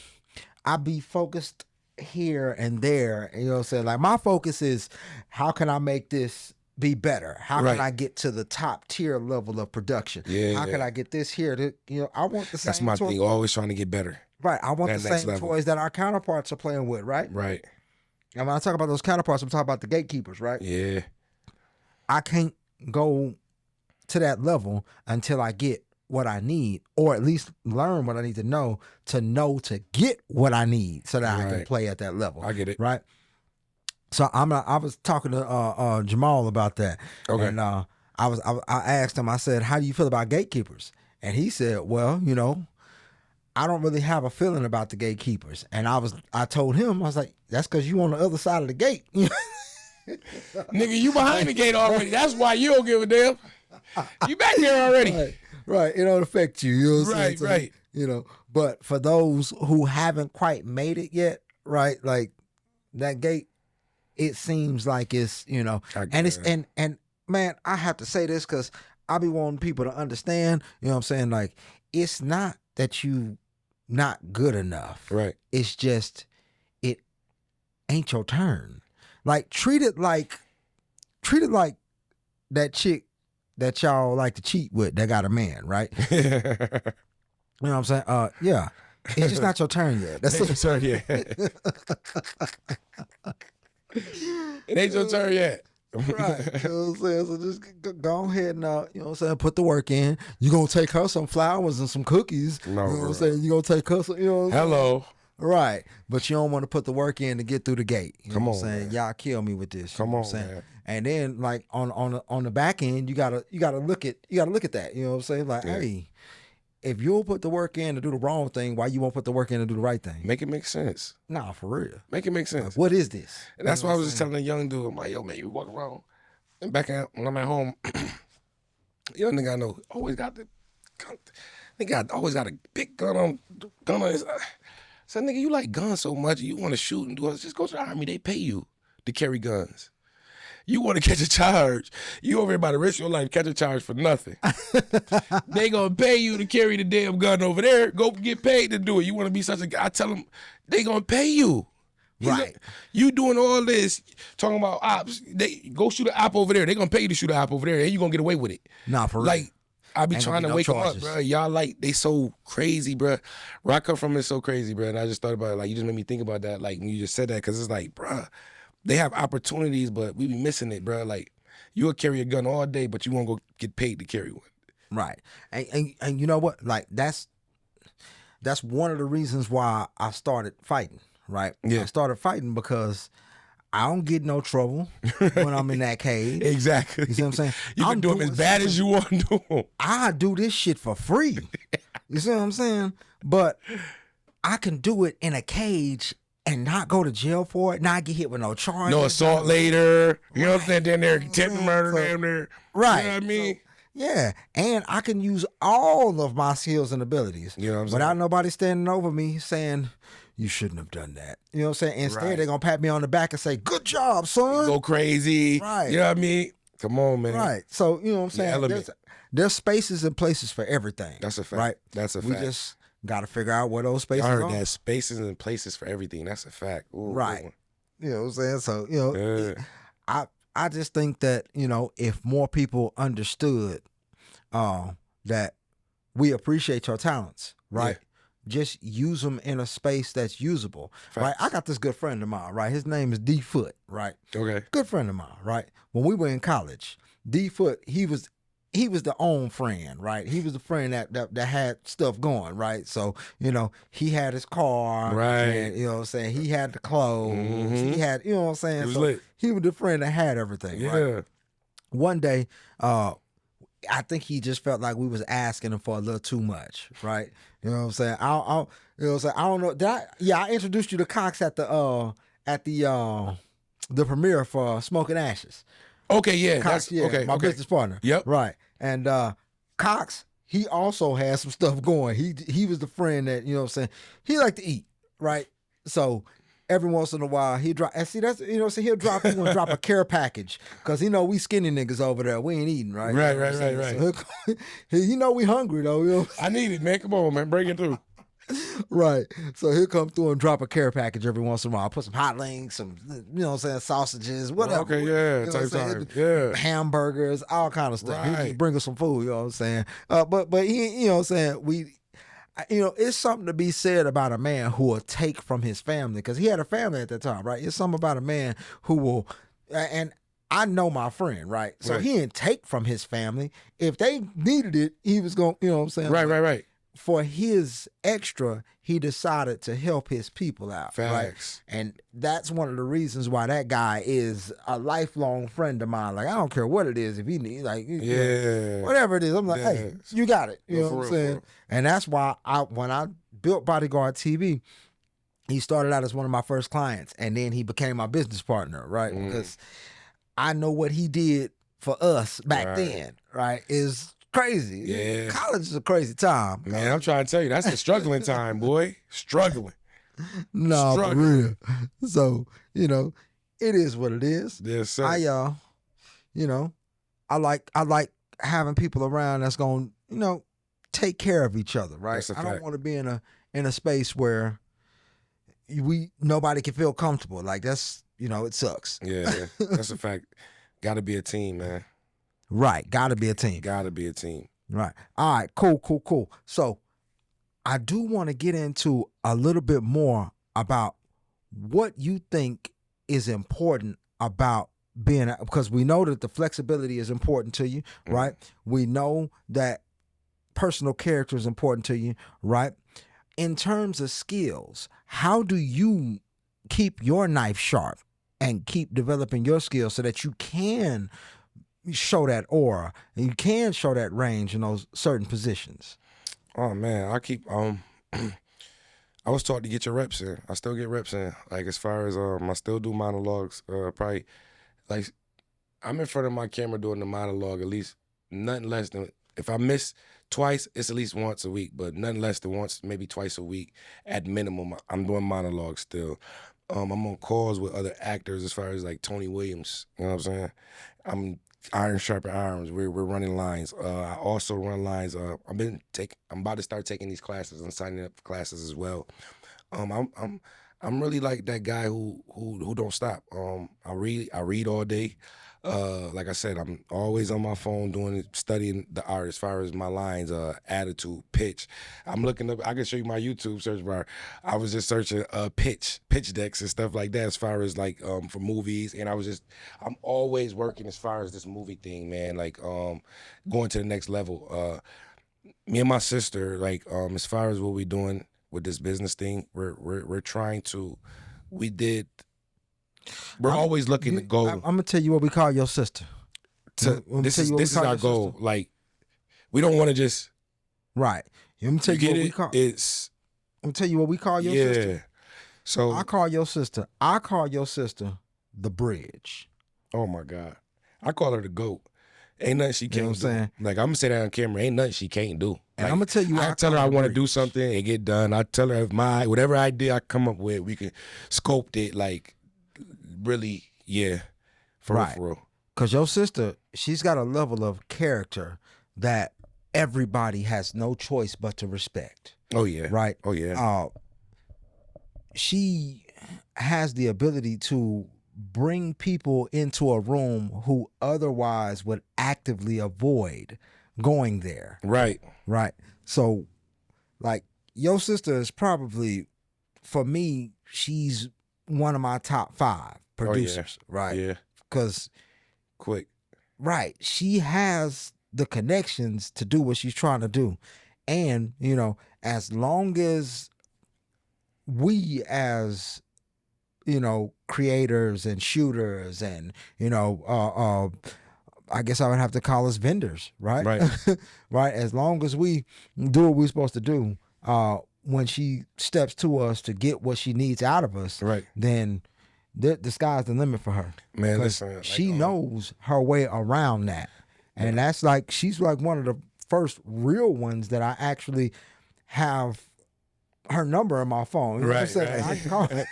I be focused here and there. You know what I'm saying? Like, my focus is how can I make this be better? How Right. can I get to the top tier level of production? Yeah. How can I get this here? I want the same. That's my thing. Always trying to get better. Right. I want That the next same level. toys that our counterparts are playing with. Right. Right. And when I talk about those counterparts, I'm talking about the gatekeepers. Right. Yeah. I can't go to that level until I get what I need, or at least learn what I need to know to get what I need, so that I can Right. play at that level. I get it. Right. So I was talking to Jamal about that. Okay. And I asked him, I said, how do you feel about gatekeepers? And he said, well, I don't really have a feeling about the gatekeepers. And I told him, I was like, that's because you on the other side of the gate. Nigga, you behind the gate already. That's why you don't give a damn. You back there already. Right. It don't affect you. You know what I'm Right, saying? right. But for those who haven't quite made it yet, right? Like that gate, it seems like it's, and it's, and man, I have to say this because I be wanting people to understand, you know what I'm saying? Like, it's not that you not good enough. Right. It's just, it ain't your turn. Like, treat it like that chick that y'all like to cheat with that got a man, right? You know what I'm saying? Yeah. It's just not your turn yet. That's your turn yet. It ain't your turn yet. Right. You know what I'm saying? So just go ahead and, you know what I'm saying, put the work in. You're going to take her some flowers and some cookies. No, you know what I'm saying? You're going to take her some, Hello. Right. But you don't want to put the work in to get through the gate. You Come know on, what I'm saying? man. Y'all kill me with this. Come you know on, what I'm saying? man. And then like on the back end, you gotta look at that. You know what I'm saying? Like, hey, if you'll put the work in to do the wrong thing, why you won't put the work in to do the right thing? Make it make sense. Nah, for real. Make it make sense. Like, what is this? And that's why I was just telling a young dude, I'm like, yo, man, you walk around. And back out when I'm at home, young nigga I know always got the gun. Nigga always got a big gun on his. I said, nigga, you like guns so much, you want to shoot and do it. Just go to the army. They pay you to carry guns. You want to catch a charge. You over here about to risk your life, catch a charge for nothing. They gonna pay you to carry the damn gun over there. Go get paid to do it. You want to be such a guy. I tell them, they gonna pay you. Right. You doing all this, talking about ops. They go shoot an op over there. They gonna pay you to shoot an op over there, and you gonna get away with it. Nah, for real. Like, I be Ain't trying gonna to be no wake them charges. up, bro. Y'all like, they so crazy, bro. Where I come from is so crazy, bro. And I just thought about it. Like, you just made me think about that. Like, when you just said that, because it's like, bro, they have opportunities, but we be missing it, bro. Like, you'll carry a gun all day, but you won't go get paid to carry one. Right. And you know what? Like, that's one of the reasons why I started fighting, right? Yeah. I started fighting because I don't get no trouble when I'm in that cage. Exactly. You see what I'm saying? You can do them as bad as you want to do them. I do this shit for free. You see what I'm saying? But I can do it in a cage and not go to jail for it, not get hit with no charges. No assault later. You know what I'm saying? Then they're attempted murder, damn near. Right. You know what I mean? Yeah, and I can use all of my skills and abilities You know what I'm saying? without nobody standing over me saying, you shouldn't have done that. You know what I'm saying? Instead, Right. they're going to pat me on the back and say, good job, son. Go crazy. Right. You know what I mean? Come on, man. Right. So, you know what I'm saying? element. There's spaces and places for everything. That's a fact. Right? That's a We fact. just got to figure out where those spaces I heard are. that spaces and places for everything. That's a fact. Ooh, Right. You know what I'm saying? So, Yeah. I just think that, if more people understood that we appreciate your talents, right? Yeah. Just use them in a space that's usable, right? I got this good friend of mine, right? His name is D Foot, right? Okay. Good friend of mine, right? When we were in college, D Foot, he was the own friend, right? He was the friend that had stuff going, right? So, he had his car, Right. And, you know what I'm saying? He had the clothes, Mhm. he had, you know what I'm saying? It was So lit. he was the friend that had everything, Yeah. right? One day, I think he just felt like we was asking him for a little too much, right? You know what I'm saying? You know what I'm saying? I don't know. I introduced you to Cox at the premiere for Smoke and Ashes. Okay, yeah. Cox, That's okay. my okay. business partner. Yep. Right. And Cox, he also had some stuff going. He was the friend that, you know what I'm saying, he liked to eat, right? So every once in a while he drop, and see, that's, so he'll drop a care package because we skinny niggas over there. We ain't eating, right? Right, You know what I'm right, saying? So we hungry though. I need it, man. Come on, man. Break it through. Right. So he'll come through and drop a care package every once in a while. Put some hot links, some, you know what I'm saying, sausages, whatever. Okay, You yeah, know type what I'm saying? time. Yeah. Hamburgers, all kind of stuff. He'll Right. just bring us some food, you know what I'm saying? But he, you know what I'm saying, it's something to be said about a man who will take from his family, because he had a family at that time, right? It's something about a man who will, and I know my friend, right? So Right. he didn't take from his family. If they needed it, he was going, you know what I'm saying? Right. For his extra, he decided to help his people out. Facts. Right? And that's one of the reasons why that guy is a lifelong friend of mine. Like, I don't care what it is. If he needs, like, you know, whatever it is, I'm like, hey, you got it. You know what I'm saying? And that's why when I built Bodyguard TV, he started out as one of my first clients, and then he became my business partner, right? Because I know what he did for us back then, right? Is crazy. Yeah. College is a crazy time. Man, I'm trying to tell you, that's a struggling time, boy. Struggling. No, for real. So, you know, it is what it is. Yes, sir. I like having people around that's gonna, you know, take care of each other, right? That's a fact. I don't want to be in a space where nobody can feel comfortable. Like, that's, you know, it sucks. Yeah, that's a fact. Got to be a team, man. Right. Got to be a team. Got to be a team. Right. All right. Cool. So I do want to get into a little bit more about what you think is important about being, because we know that the flexibility is important to you, right? We know that personal character is important to you, right? In terms of skills, how do you keep your knife sharp and keep developing your skills so that you can show that aura and you can show that range in those certain positions? Oh man, I was taught to get your reps in. I still get reps in. Like, as far as I still do monologues. Probably, like, I'm in front of my camera doing the monologue at least nothing less than, if I miss twice, it's at least once a week, but nothing less than once, maybe twice a week at minimum. I'm doing monologues still. I'm on calls with other actors, as far as like Tony Williams. You know what I'm saying? I'm iron sharpen irons. We're running lines. I also run lines. I'm about to start taking these classes. I'm signing up for classes as well. I'm really like that guy who don't stop. I read all day. Like I said, I'm always on my phone studying the art as far as my lines, attitude, pitch. I'm looking up, I can show you my YouTube search bar. I was just searching pitch decks and stuff like that, as far as like for movies. And I'm always working as far as this movie thing, man, like going to the next level. Me and my sister, like as far as what we're doing with this business thing, we're trying to, we're always looking to go. I'm gonna tell you what we call your sister. This is our goal. Sister. Like, we don't want to just right. I'm gonna tell you what we call. I'm gonna tell you what we call your sister. So I call your sister the bridge. Oh my God, I call her the GOAT. Ain't nothing she can't do. Like, I'm gonna say that on camera. Ain't nothing she can't do. And like, I'm gonna tell you, I tell her I want to do something and get done. I tell her if whatever idea I come up with, we can scope it. Like, really, yeah, for real. Because your sister, she's got a level of character that everybody has no choice but to respect. Oh yeah, right. Oh yeah. She has the ability to bring people into a room who otherwise would actively avoid going there. Right. So, like, your sister is probably, for me, she's one of my top 5 producers. Oh, yeah. Right. Yeah. Because quick. Right. She has the connections to do what she's trying to do. And, you know, as long as we as, you know, creators and shooters and, you know, I guess I would have to call us vendors, right? Right. Right. As long as we do what we're supposed to do, when she steps to us to get what she needs out of us, right, then the sky's the limit for her. Man, listen, like, she knows her way around that. And that's like, she's like one of the first real ones that I actually have her number on my phone. You know what I'm saying? I can call her.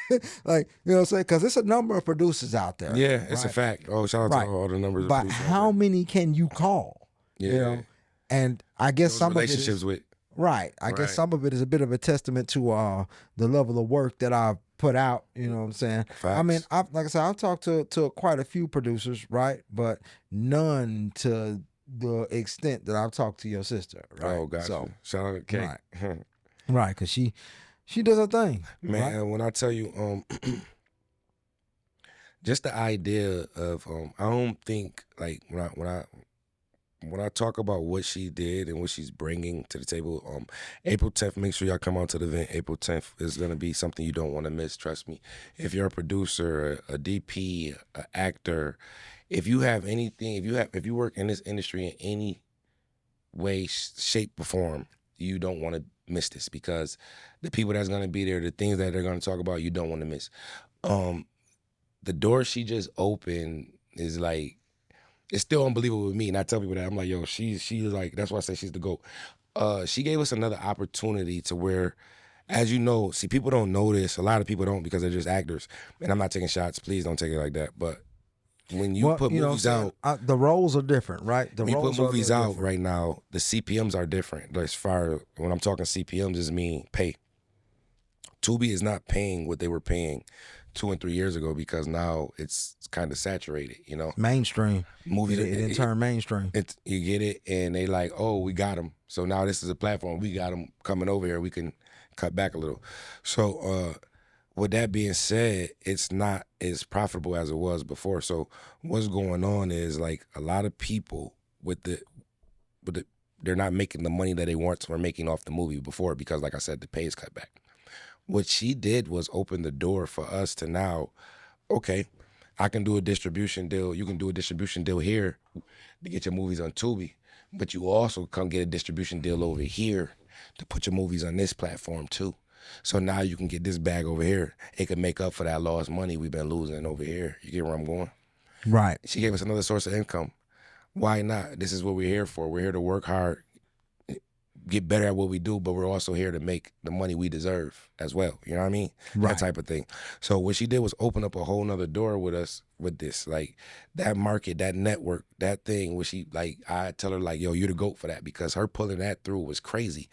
Like, you know what I'm saying? Because it's a number of producers out there. Yeah, it's a fact. Oh, shout out to all the numbers. But how many can you call? Yeah. You know? And I guess some relationships of it is, with. Right. I guess Right. some of it is a bit of a testament to the level of work that I've put out. You know what I'm saying? I mean, Facts. like I said, I've talked to quite a few producers, right? But none to the extent that I've talked to your sister, right? Oh, gotcha. So, Shout out to Kate. right, right, because she does her thing, right? Man, when I tell you, just the idea of, I don't think like when I talk about what she did and what she's bringing to the table, April 10th, make sure y'all come out to the event. April 10th is going to be something you don't want to miss. Trust me. If you're a producer, a DP, an actor, if you have anything, if you work in this industry in any way, shape, or form, you don't want to miss this, because the people that's going to be there, the things that they're going to talk about, you don't want to miss. The door she just opened is like, it's still unbelievable with me. And I tell people that, I'm like, yo, she's like, that's why I say she's the GOAT. She gave us another opportunity to where, as you know, see, people don't know this. A lot of people don't, because they're just actors. And I'm not taking shots. Please don't take it like that. But when you put movies out, the roles are different, right? when you put movies out right now, the CPMs are different. As far as when I'm talking CPMs, is mean pay. Tubi is not paying what they were paying 2 and 3 years ago, because now it's kind of saturated, you know. Mainstream. Movies, It didn't turn mainstream. You get it, and they like, oh, we got them. So now this is a platform. We got them coming over here. We can cut back a little. So with that being said, it's not as profitable as it was before. So what's going on is, like, a lot of people they're not making the money that they once were making off the movie before, because, like I said, the pay is cut back. What she did was open the door for us to now, okay, I can do a distribution deal. You can do a distribution deal here to get your movies on Tubi, but you also come get a distribution deal over here to put your movies on this platform too. So now you can get this bag over here. It can make up for that lost money we've been losing over here. You get where I'm going? Right. She gave us another source of income. Why not? This is what we're here for. We're here to work hard, get better at what we do, but we're also here to make the money we deserve as well. You know what I mean? Right. That type of thing. So what she did was open up a whole nother door with us with this. Like, that market, that network, that thing where she, like, I tell her, like, yo, you're the GOAT for that, because her pulling that through was crazy.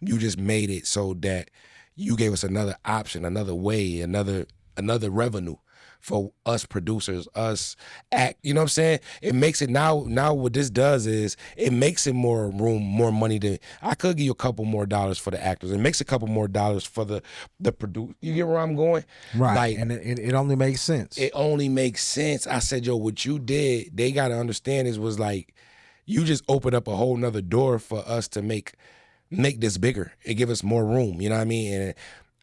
You just made it so that you gave us another option, another way, another revenue for us producers, us act, you know what I'm saying? It makes it now what this does is it makes it more room, more money I could give you a couple more dollars for the actors. It makes a couple more dollars for the producer. You get where I'm going? Right. Like, and it only makes sense. It only makes sense. I said, yo, what you did, they got to understand was like, you just opened up a whole nother door for us to make this bigger and give us more room. You know what I mean? And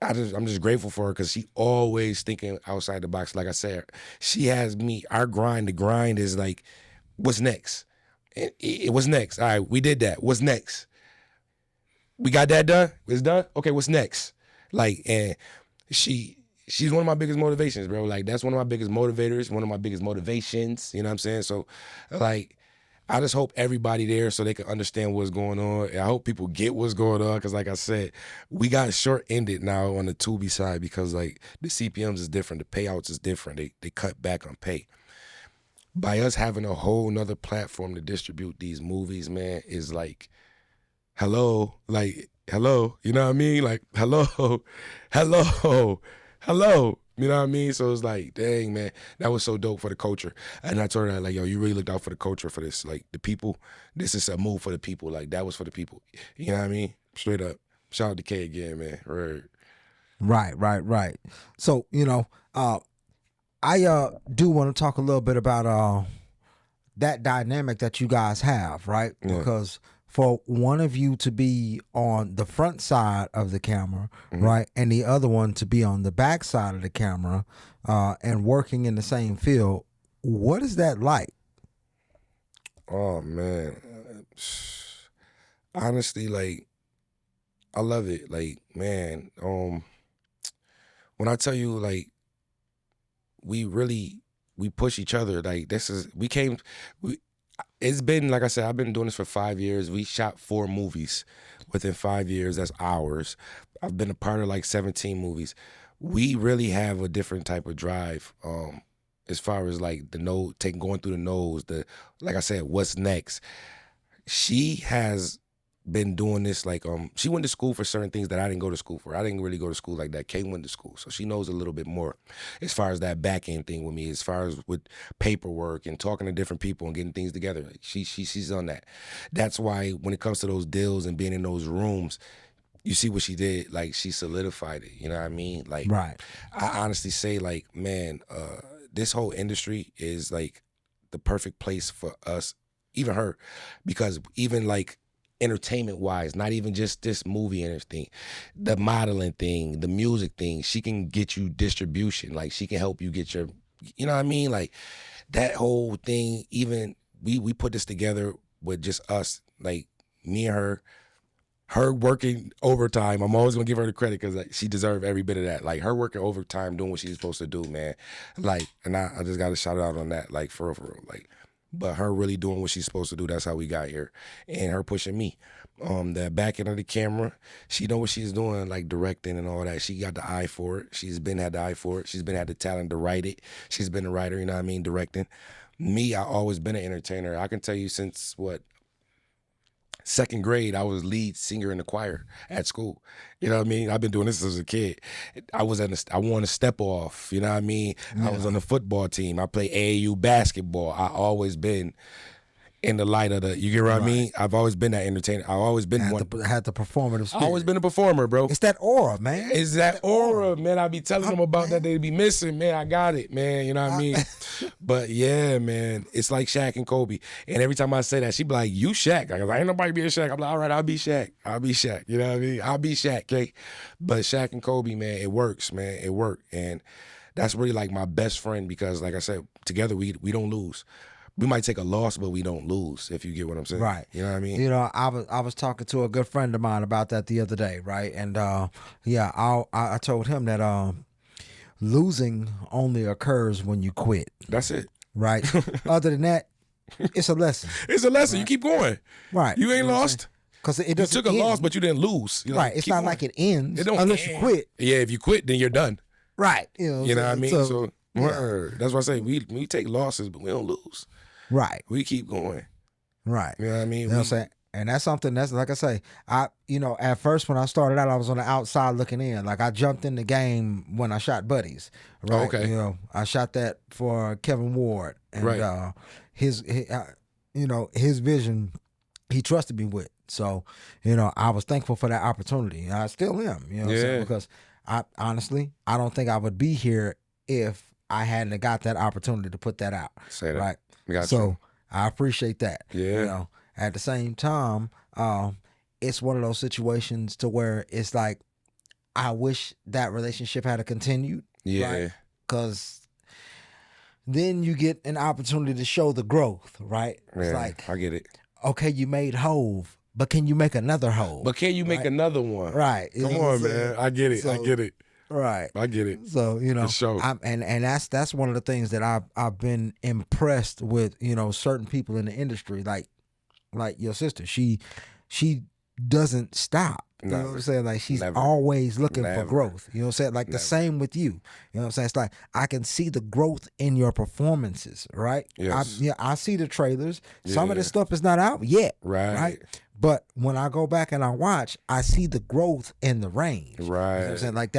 I'm just grateful for her, because she always thinking outside the box. Like I said, she has me. Our grind, the grind is like, what's next? What's next? All right, we did that. What's next? We got that done. It's done. Okay, what's next? Like, and she's one of my biggest motivations, bro. Like, that's one of my biggest motivators. One of my biggest motivations. You know what I'm saying? So, like, I just hope everybody there so they can understand what's going on. And I hope people get what's going on, because, like I said, we got short-ended now on the Tubi side, because, like, the CPMs is different. The payouts is different. They cut back on pay. By us having a whole nother platform to distribute these movies, man, is like, hello, you know what I mean? Like, hello. You know what I mean? So it's like, dang, man, that was so dope for the culture. And I told her, like, yo, you really looked out for the culture for this. Like, the people, this is a move for the people. Like, that was for the people. You know what I mean? Straight up. Shout out to K again, man. Right. So, you know, I do want to talk a little bit about that dynamic that you guys have, right? Yeah. Because for one of you to be on the front side of the camera, right, and the other one to be on the back side of the camera, and working in the same field, what is that like? Oh, man. Honestly, like, I love it. Like, man, when I tell you, like, we push each other. Like, it's been, like I said, I've been doing this for 5 years. We shot 4 movies within 5 years. That's ours. I've been a part of like 17 movies. We really have a different type of drive, as far as like going through the nose, like I said, what's next? She has been doing this, like, she went to school for certain things that I didn't go to school for. I didn't really go to school like that. Kay went to school, so she knows a little bit more as far as that back end thing with me, as far as with paperwork and talking to different people and getting things together. Like, she's on that. That's why when it comes to those deals and being in those rooms, you see what she did. Like, she solidified it. You know what I mean? Like, Right. I honestly say, like, man, this whole industry is like the perfect place for us, even her, because even like entertainment wise, not even just this movie and everything, the modeling thing, the music thing, she can get you distribution. Like, she can help you get your, you know what I mean? Like, that whole thing, even we put this together with just us, like me and her working overtime. I'm always gonna give her the credit because like, she deserved every bit of that. Like, her working overtime, doing what she's supposed to do, man. Like, and I just gotta shout her out on that, like, for real. Like, but her really doing what she's supposed to do, that's how we got here. And her pushing me. The back end of the camera, she know what she's doing, like directing and all that. She got the eye for it. She's been had the eye for it. She's been had the talent to write it. She's been a writer, you know what I mean, directing. Me, I always been an entertainer. I can tell you since, what, second grade, I was lead singer in the choir at school. You know what I mean? I've been doing this as a kid. I won a step off. You know what I mean? Yeah. I was on the football team. I played AAU basketball. I always been in the light of the, you get what I mean? I've always been that entertainer. I've always been had the performative spirit. I've always been a performer, bro. It's that aura, man. It's that aura, man. I be telling them about that. They be missing, man. I got it, man. You know what I mean? But yeah, man, it's like Shaq and Kobe. And every time I say that, she be like, you Shaq. I go, ain't nobody being Shaq. I'm like, all right, I'll be Shaq. I'll be Shaq. You know what I mean? I'll be Shaq, okay? But Shaq and Kobe, man, it works, man. It worked. And that's really like my best friend because, like I said, together we don't lose. We might take a loss, but we don't lose, if you get what I'm saying. Right. You know what I mean? You know, I was talking to a good friend of mine about that the other day, right? And I told him that losing only occurs when you quit. That's it. Right. Other than that, it's a lesson. It's a lesson. Right. You keep going. Right. You ain't lost. Because it You doesn't took a end. loss, but you didn't lose. You know, Right. It's not like it ends unless you end. quit. Yeah, if you quit, then you're done. Right. You know what I mean? So yeah. That's why I say we take losses, but we don't lose. Right. We keep going. Right. You know what I mean? You know what I'm saying? And that's something that's, like I say, at first when I started out, I was on the outside looking in. Like, I jumped in the game when I shot Buddies. Right. Oh, okay. You know, I shot that for Kevin Ward. And right. His vision, he trusted me with. So, you know, I was thankful for that opportunity. I still am, you know what I'm saying? Because I don't think I would be here if I hadn't got that opportunity to put that out. Say that. Right. Gotcha. So I appreciate that. Yeah. You know, at the same time, it's one of those situations to where it's like, I wish that relationship had continued. Yeah. Because then you get an opportunity to show the growth, right? It's like, I get it. Okay, you made Hove, but can you make another Hove? But can you make another one? Right. Come on, man. I get it. So, I get it. Right. I get it. So, you know, and that's one of the things that I've been impressed with, you know, certain people in the industry, like your sister. She doesn't stop. You know what I'm saying? Like, she's always looking for growth. You know what I'm saying? Like, the same with you. You know what I'm saying? It's like, I can see the growth in your performances, right? Yes. I see the trailers. Some of this stuff is not out yet. Right. But when I go back and I watch, I see the growth in the range. Right. You know what I'm saying? Like,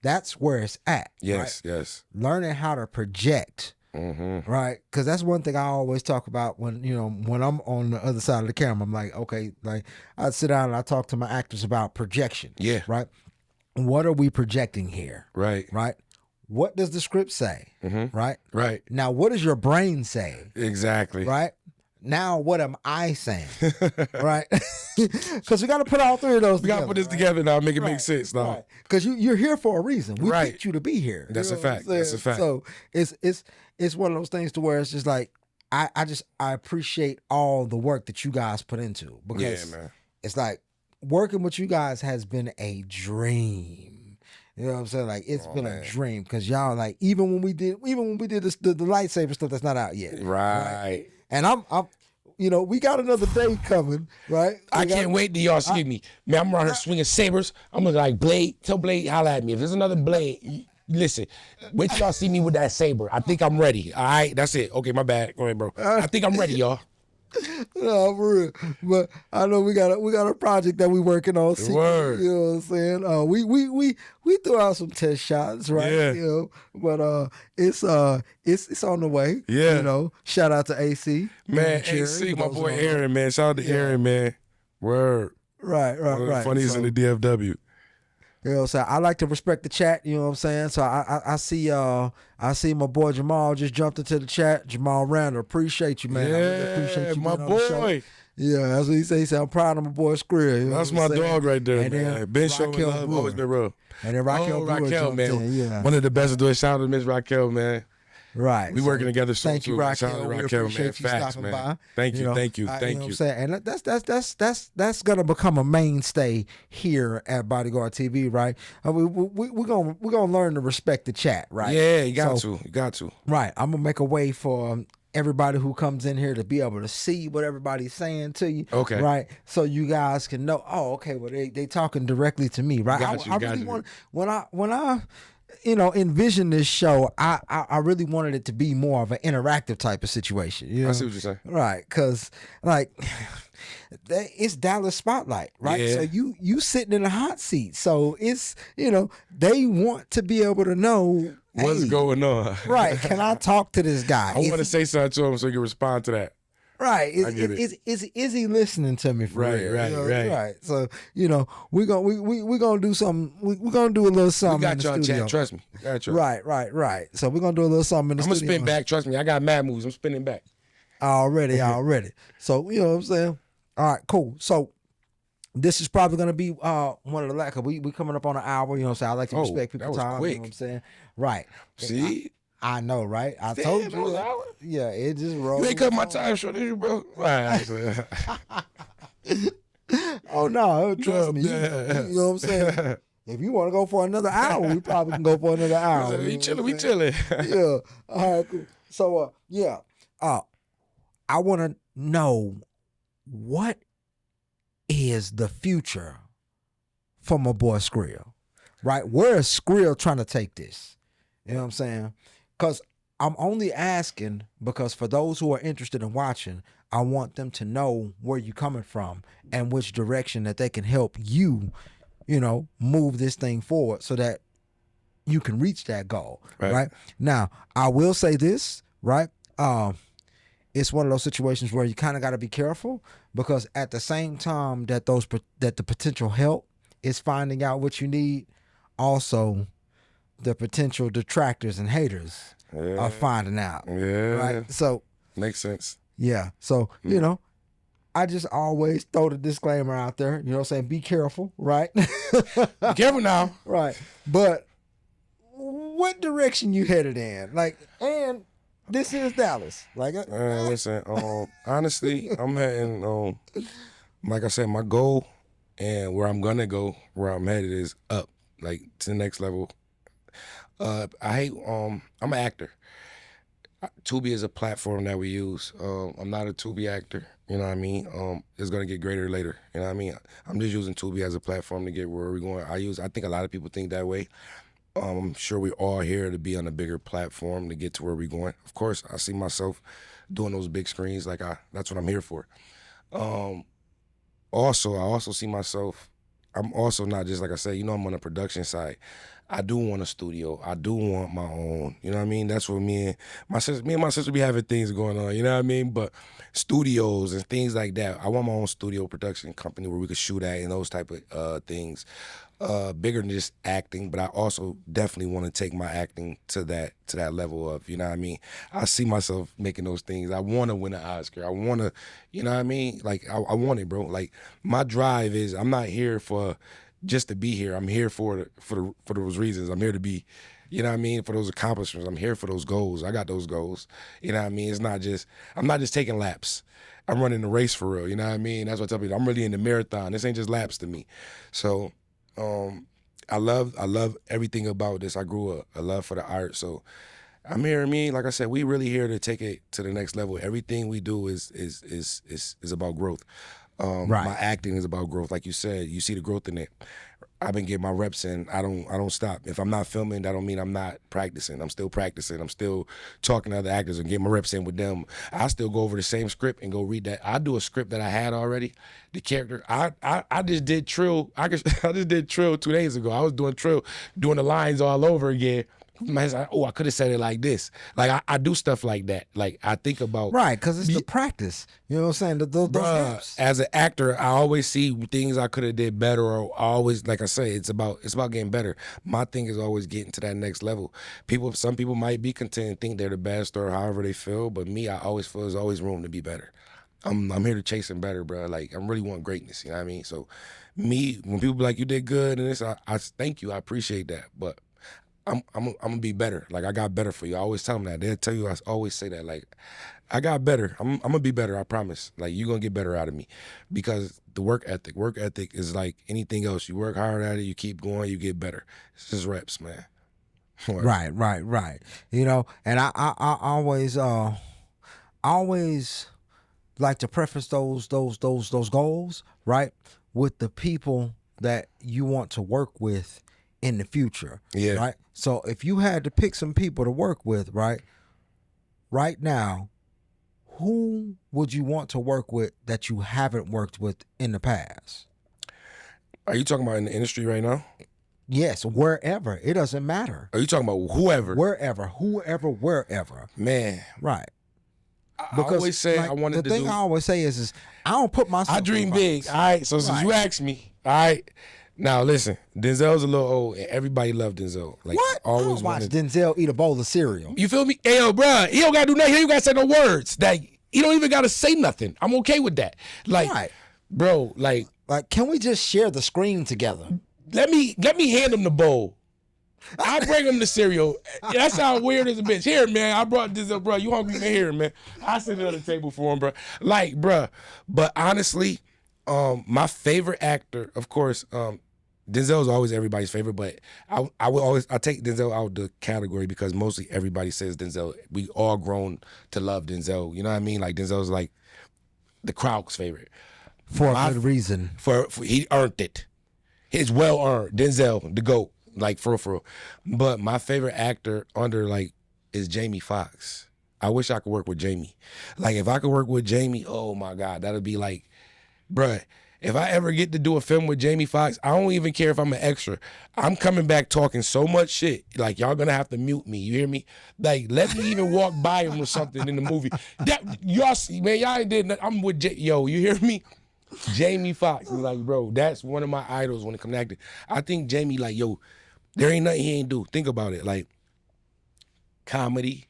that's where it's at. Yes, right? yes. Learning how to project. Mm-hmm. Right, because that's one thing I always talk about when I'm on the other side of the camera. I'm like, okay, like, I sit down and I talk to my actors about projection. Yeah. Right. What are we projecting here? Right. Right. What does the script say? Mm-hmm. Right. Right. Now, what does your brain say? Exactly. Right. Now, what am I saying? Right? Because we got to put all three of those together. We got to put this together now, make it make sense now. Because you're here for a reason. We picked you to be here. That's a fact. That's a fact. So it's one of those things to where it's just like, I appreciate all the work that you guys put into. Because it's like, working with you guys has been a dream. You know what I'm saying? Like, it's been a dream. Because y'all, like, even when we did this, the lightsaber stuff that's not out yet. Right. And I'm we got another day coming, right? I can't wait till y'all see me. Man, I'm around here swinging sabers. I'm gonna like Blade. Tell Blade, holla at me. If there's another Blade, listen. Wait till y'all see me with that saber. I think I'm ready. All right, that's it. Okay, my bad. Go ahead, bro. I think I'm ready, y'all. No, for real. But I know we got a project that we working on. Word. You know what I'm saying? We threw out some test shots, right? Yeah. You know, but it's on the way. Yeah. You know, shout out to AC. Man, Cherry, AC, for my those boy who don't know. Aaron, man. Shout out to Yeah. Aaron, man. Word. Right. Funnies in the DFW. You know, so I like to respect the chat. You know what I'm saying? So I see my boy Jamal just jumped into the chat. Jamal Randall, appreciate you, man. I really appreciate you my being on the show. boy. Yeah, that's what he say. He said, I'm proud of my boy Skrill. You know That's what I'm my saying? dog right there, And then man. Been showing Raquel love, Brewer. always been real. And then Raquel Brewer Raquel, jumped man. in, yeah. One of the best to do it. Shout out to Miss Raquel, man. Right. We working together so thank you, too. Raquel. Shout out to We Raquel, appreciate man. you Facts, stopping man. by. Thank you, know, thank you, you know thank what I'm you. saying? And that's gonna become a mainstay here at Bodyguard TV, right? We're gonna learn to respect the chat, right? Yeah, you got to. Right. I'm gonna make a way for everybody who comes in here to be able to see what everybody's saying to you. Okay. Right. So you guys can know, oh, okay, well they talking directly to me, right? I really want when I envision this show, I really wanted it to be more of an interactive type of situation. You know? I see what you're saying. Right, because like it's Dallas Spotlight, right? Yeah. So you sitting in a hot seat. So it's they want to be able to know What's going on? Right. Can I talk to this guy? I want to say something to him so he can respond to that. Right. I get it. Is he listening to me for real? Right. So, we're gonna do something. We're gonna do a little something. We got in the y'all, studio. Jack. Trust me. We got y'all. Right. So we're gonna do a little something in the I'm gonna studio. spin back. Trust me. I got mad moves. I'm spinning back. Already. So you know what I'm saying? All right, cool. So this is probably gonna be one of the last. We coming up on an hour. You know what I'm saying? I like to respect people's time. Quick. You know what I'm saying? Right. See? I know, right? I Damn, told that you. was an hour? Yeah, it just rolled. You ain't cut my time short, did you, bro? Right. Oh no, trust me. You know what I'm saying? If you want to go for another hour, we probably can go for another hour. We chilling. Yeah. All right, cool. So I want to know what is the future for my boy Skrill, right? Where is Skrill trying to take this? You know what I'm saying? Because I'm only asking because for those who are interested in watching, I want them to know where you're coming from and which direction that they can help you, move this thing forward so that you can reach that goal, right? Now, I will say this, right? It's one of those situations where you kind of got to be careful because at the same time that the potential help is finding out what you need, also the potential detractors and haters are finding out. Yeah. Right. So makes sense. Yeah. So, I just always throw the disclaimer out there, you know what I'm saying? Be careful, right? Be careful now. Right. But what direction you headed in? And this is Dallas. Listen, honestly, I'm heading like I said, my goal and where I'm gonna go, where I'm headed is up, like to the next level. I'm an actor. Tubi is a platform that we use. I'm not a Tubi actor, you know what I mean? It's gonna get greater later, you know what I mean? I'm just using Tubi as a platform to get where we're going. I think a lot of people think that way. I'm sure we're all here to be on a bigger platform to get to where we're going. Of course, I see myself doing those big screens, that's what I'm here for. I also see myself, I'm also not just, like I said, I'm on the production side. I do want a studio. I do want my own. You know what I mean? That's what me and my sister be having things going on. You know what I mean? But studios and things like that. I want my own studio production company where we could shoot at and those type of things. Bigger than just acting, but I also definitely want to take my acting to that level of, you know what I mean? I see myself making those things. I want to win an Oscar. I want to, you know what I mean? I want it, bro. My drive is I'm not here for just to be here. I'm here for those reasons. I'm here to be, you know what I mean, for those accomplishments. I'm here for those goals. I got those goals. You know what I mean? I'm not just taking laps. I'm running the race for real. You know what I mean? That's what I tell people. I'm really in the marathon. This ain't just laps to me. So I love everything about this. I grew up a love for the art. So I'm here. Like I said, we really here to take it to the next level. Everything we do is about growth. Right. My acting is about growth. Like you said, you see the growth in it. I've been getting my reps in. I don't stop. If I'm not filming, that don't mean I'm not practicing. I'm still practicing. I'm still talking to other actors and getting my reps in with them. I still go over the same script and go read that. I do a script that I had already. The character, I just did Trill. I just did Trill 2 days ago. I was doing Trill, doing the lines all over again. Oh, I could have said it like this. Like I do stuff like that. Like I think about right, because it's the practice. You know what I'm saying? Those reps. As an actor, I always see things I could have did better, or I always, like I say, it's about getting better. My thing is always getting to that next level. Some people might be content and think they're the best or however they feel, but me, I always feel there's always room to be better. I'm here to chasing better, bro. Like I'm really want greatness. You know what I mean? So me, when people be like you did good and this, I thank you. I appreciate that, but I'm gonna be better. Like I got better for you. I always tell them that. They'll tell you. I always say that. Like I got better. I'm gonna be better. I promise. Like you're gonna get better out of me, because the work ethic. Work ethic is like anything else. You work hard at it. You keep going. You get better. It's just reps, man. Right. You know, and I always like to preface those goals, right, with the people that you want to work with in the future. Yeah. Right. So if you had to pick some people to work with, right now, who would you want to work with that you haven't worked with in the past? Are you talking about in the industry right now? Yes, wherever. It doesn't matter. Are you talking about whoever? Wherever. Man. Right. I always say like, I wanted the to thing do. I always say is I don't put myself. I dream in big. All right. So since you asked me, all right. Now listen, Denzel's a little old, and everybody loved Denzel. Like What? always I watch Denzel eat a bowl of cereal. You feel me? Hey, yo, bro, he don't gotta do nothing. He don't gotta say no words. That he don't even gotta say nothing. I'm okay with that. Like, right. Bro, like, can we just share the screen together? Let me hand him the bowl. I bring him the cereal. That sounds weird as a bitch. Here, man, I brought this up, bro. You hungry? Man, here, man. I sit it on the table for him, bro. Like, bro. But honestly, my favorite actor, of course, Denzel's always everybody's favorite, but I take Denzel out the category because mostly everybody says Denzel. We all grown to love Denzel. You know what I mean? Like Denzel's like the crowd's favorite. For a good reason. For he earned it. It's well earned. Denzel, the GOAT. Like for real. But my favorite actor under like is Jamie Foxx. I wish I could work with Jamie. Like if I could work with Jamie, oh my God, that'd be like, bruh, if I ever get to do a film with Jamie Foxx, I don't even care if I'm an extra. I'm coming back talking so much shit. Like y'all gonna have to mute me. You hear me? Like let me even walk by him or something in the movie. That y'all see, man, y'all ain't did nothing. I'm with yo, you hear me? Jamie Foxx is like, bro, that's one of my idols when it comes to acting. I think Jamie, like, yo, there ain't nothing he ain't do. Think about it. Like, comedy,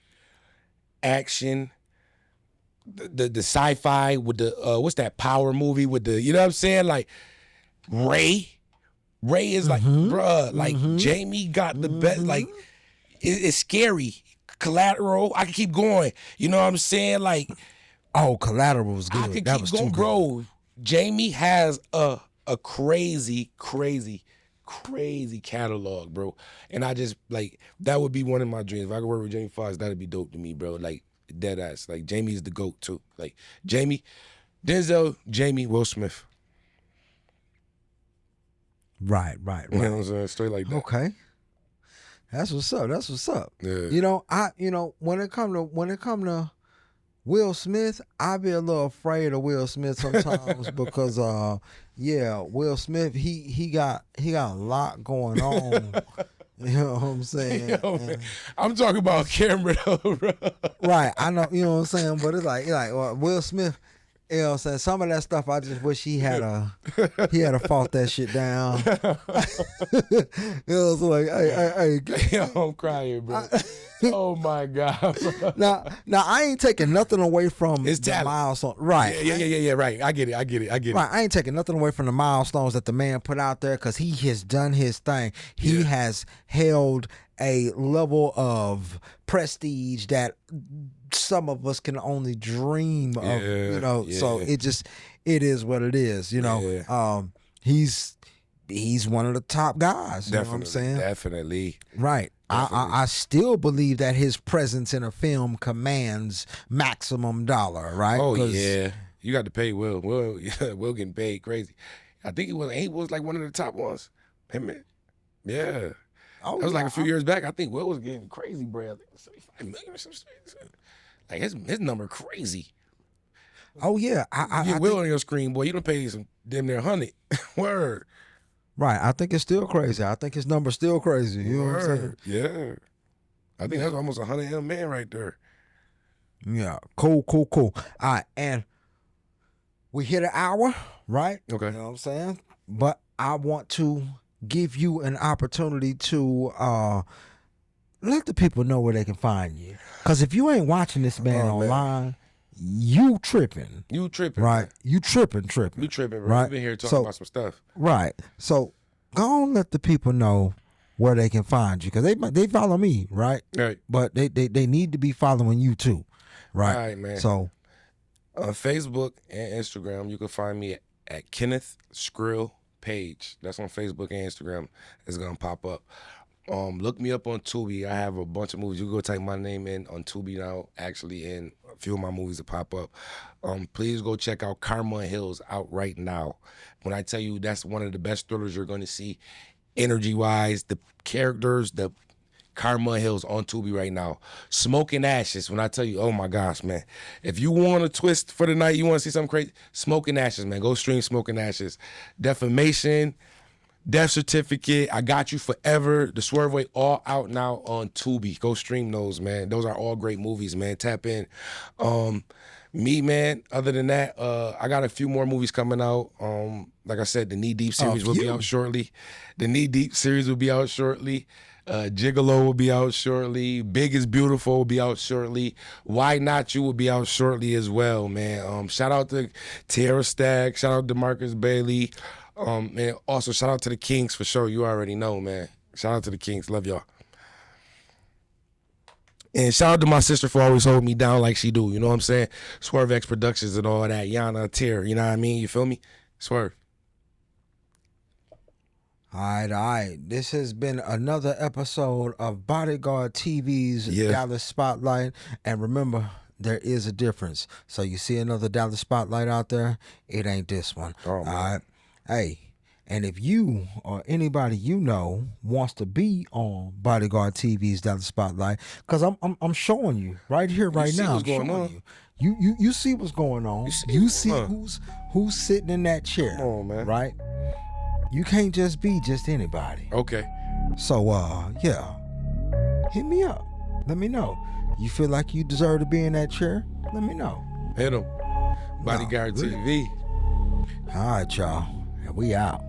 action, the sci-fi with the, what's that Power movie with the, you know what I'm saying? Like, Ray is like, bruh, like, Jamie got the best, like, it's scary. Collateral, I can keep going. You know what I'm saying? Like, oh, Collateral was good. I can that keep was going, too bro. good. Jamie has a crazy catalog, bro. And I just, like, that would be one of my dreams. If I could work with Jamie Foxx, that'd be dope to me, bro. Like, dead ass. Like, Jamie's the GOAT, too. Like, Jamie, Denzel, Jamie, Will Smith. Right. You know what I'm saying? Straight like that. Okay. That's what's up. Yeah. You know, when it come to Will Smith, I be a little afraid of Will Smith sometimes because Will Smith, he got a lot going on. You know what I'm saying? Yo, man, I'm talking about camera though, bro. Right, I know, you know what I'm saying, but it's like well, Will Smith, you know what I'm saying, some of that stuff I just wish he had fought that shit down. You know, it's like, hey. Yo, I'm crying, bro. Oh my God, bro. Now I ain't taking nothing away from It's the talent. milestone. Right. Yeah, right. I get it. Right, I ain't taking nothing away from the milestones that the man put out there because he has done his thing. He has held a level of prestige that some of us can only dream of, you know. So it is what it is, you know. He's one of the top guys, you know what I'm saying? Definitely. Right. I still believe that his presence in a film commands maximum dollar, right? Oh yeah, you got to pay Will. Will getting paid crazy. I think he was like one of the top ones. Hey, man. Yeah. Oh, That was like yeah. a few years back. I think Will was getting crazy, bro. Like 75 million or some shit. Like his number crazy. Oh yeah, You I get Will think, on your screen, boy. You done pay some damn near 100. Word. right. I think it's still crazy. I think his number's still crazy. You know what I'm saying? Word. Yeah. I think that's almost 100 M man right there. Yeah. Cool. All right, and we hit an hour, right? Okay. You know what I'm saying? But I want to give you an opportunity to let the people know where they can find you. Because if you ain't watching this man online, you tripping. You tripping. Right. Man. You tripping. You tripping, bro. Right. We've been here talking about some stuff. Right. So go on, let the people know where they can find you. Because they follow me, right? Right. But they need to be following you too. Right. All right, man. So on Facebook and Instagram, you can find me at Kenneth Skrill Paige. That's on Facebook and Instagram. It's gonna pop up. Look me up on Tubi. I have a bunch of movies. You can go type my name in on Tubi now, actually, and a few of my movies will pop up. Please go check out Karma Hills, out right now. When I tell you that's one of the best thrillers you're going to see, energy-wise, the characters, the Karma Hills on Tubi right now. Smoke and Ashes. When I tell you, oh my gosh, man. If you want a twist for the night, you want to see something crazy, Smoke and Ashes, man. Go stream Smoke and Ashes. Defamation, Death Certificate, I Got You Forever, The Swerve Way, all out now on Tubi. Go stream those, man. Those are all great movies, man. Tap in. Me, man, other than that, I got a few more movies coming out. Like I said, the Knee Deep series will be out shortly. The Knee Deep series will be out shortly. Gigolo will be out shortly. Big is Beautiful will be out shortly. Why Not You will be out shortly as well, man. Shout out to Tierra Stack. Shout out to Marcus Bailey. And also shout out to the Kings for sure. You already know, man. Shout out to the Kings. Love y'all. And shout out to my sister for always holding me down like she do. You know what I'm saying? Swerve X Productions and all that. Yana, Tier. You know what I mean? You feel me? Swerve. All right. This has been another episode of Bodyguard TV's Dallas Spotlight. And remember, there is a difference. So you see another Dallas Spotlight out there, it ain't this one. Oh, man. All right. Hey, and if you or anybody you know wants to be on Bodyguard TV's Dallas Spotlight, because I'm showing you right here, right now. What's going on? You see what's going on. You see who's sitting in that chair. Come on, man. Right? You can't just be just anybody. Okay. So yeah. Hit me up. Let me know. You feel like you deserve to be in that chair? Let me know. Hit him. Bodyguard TV. All right, y'all. And we out.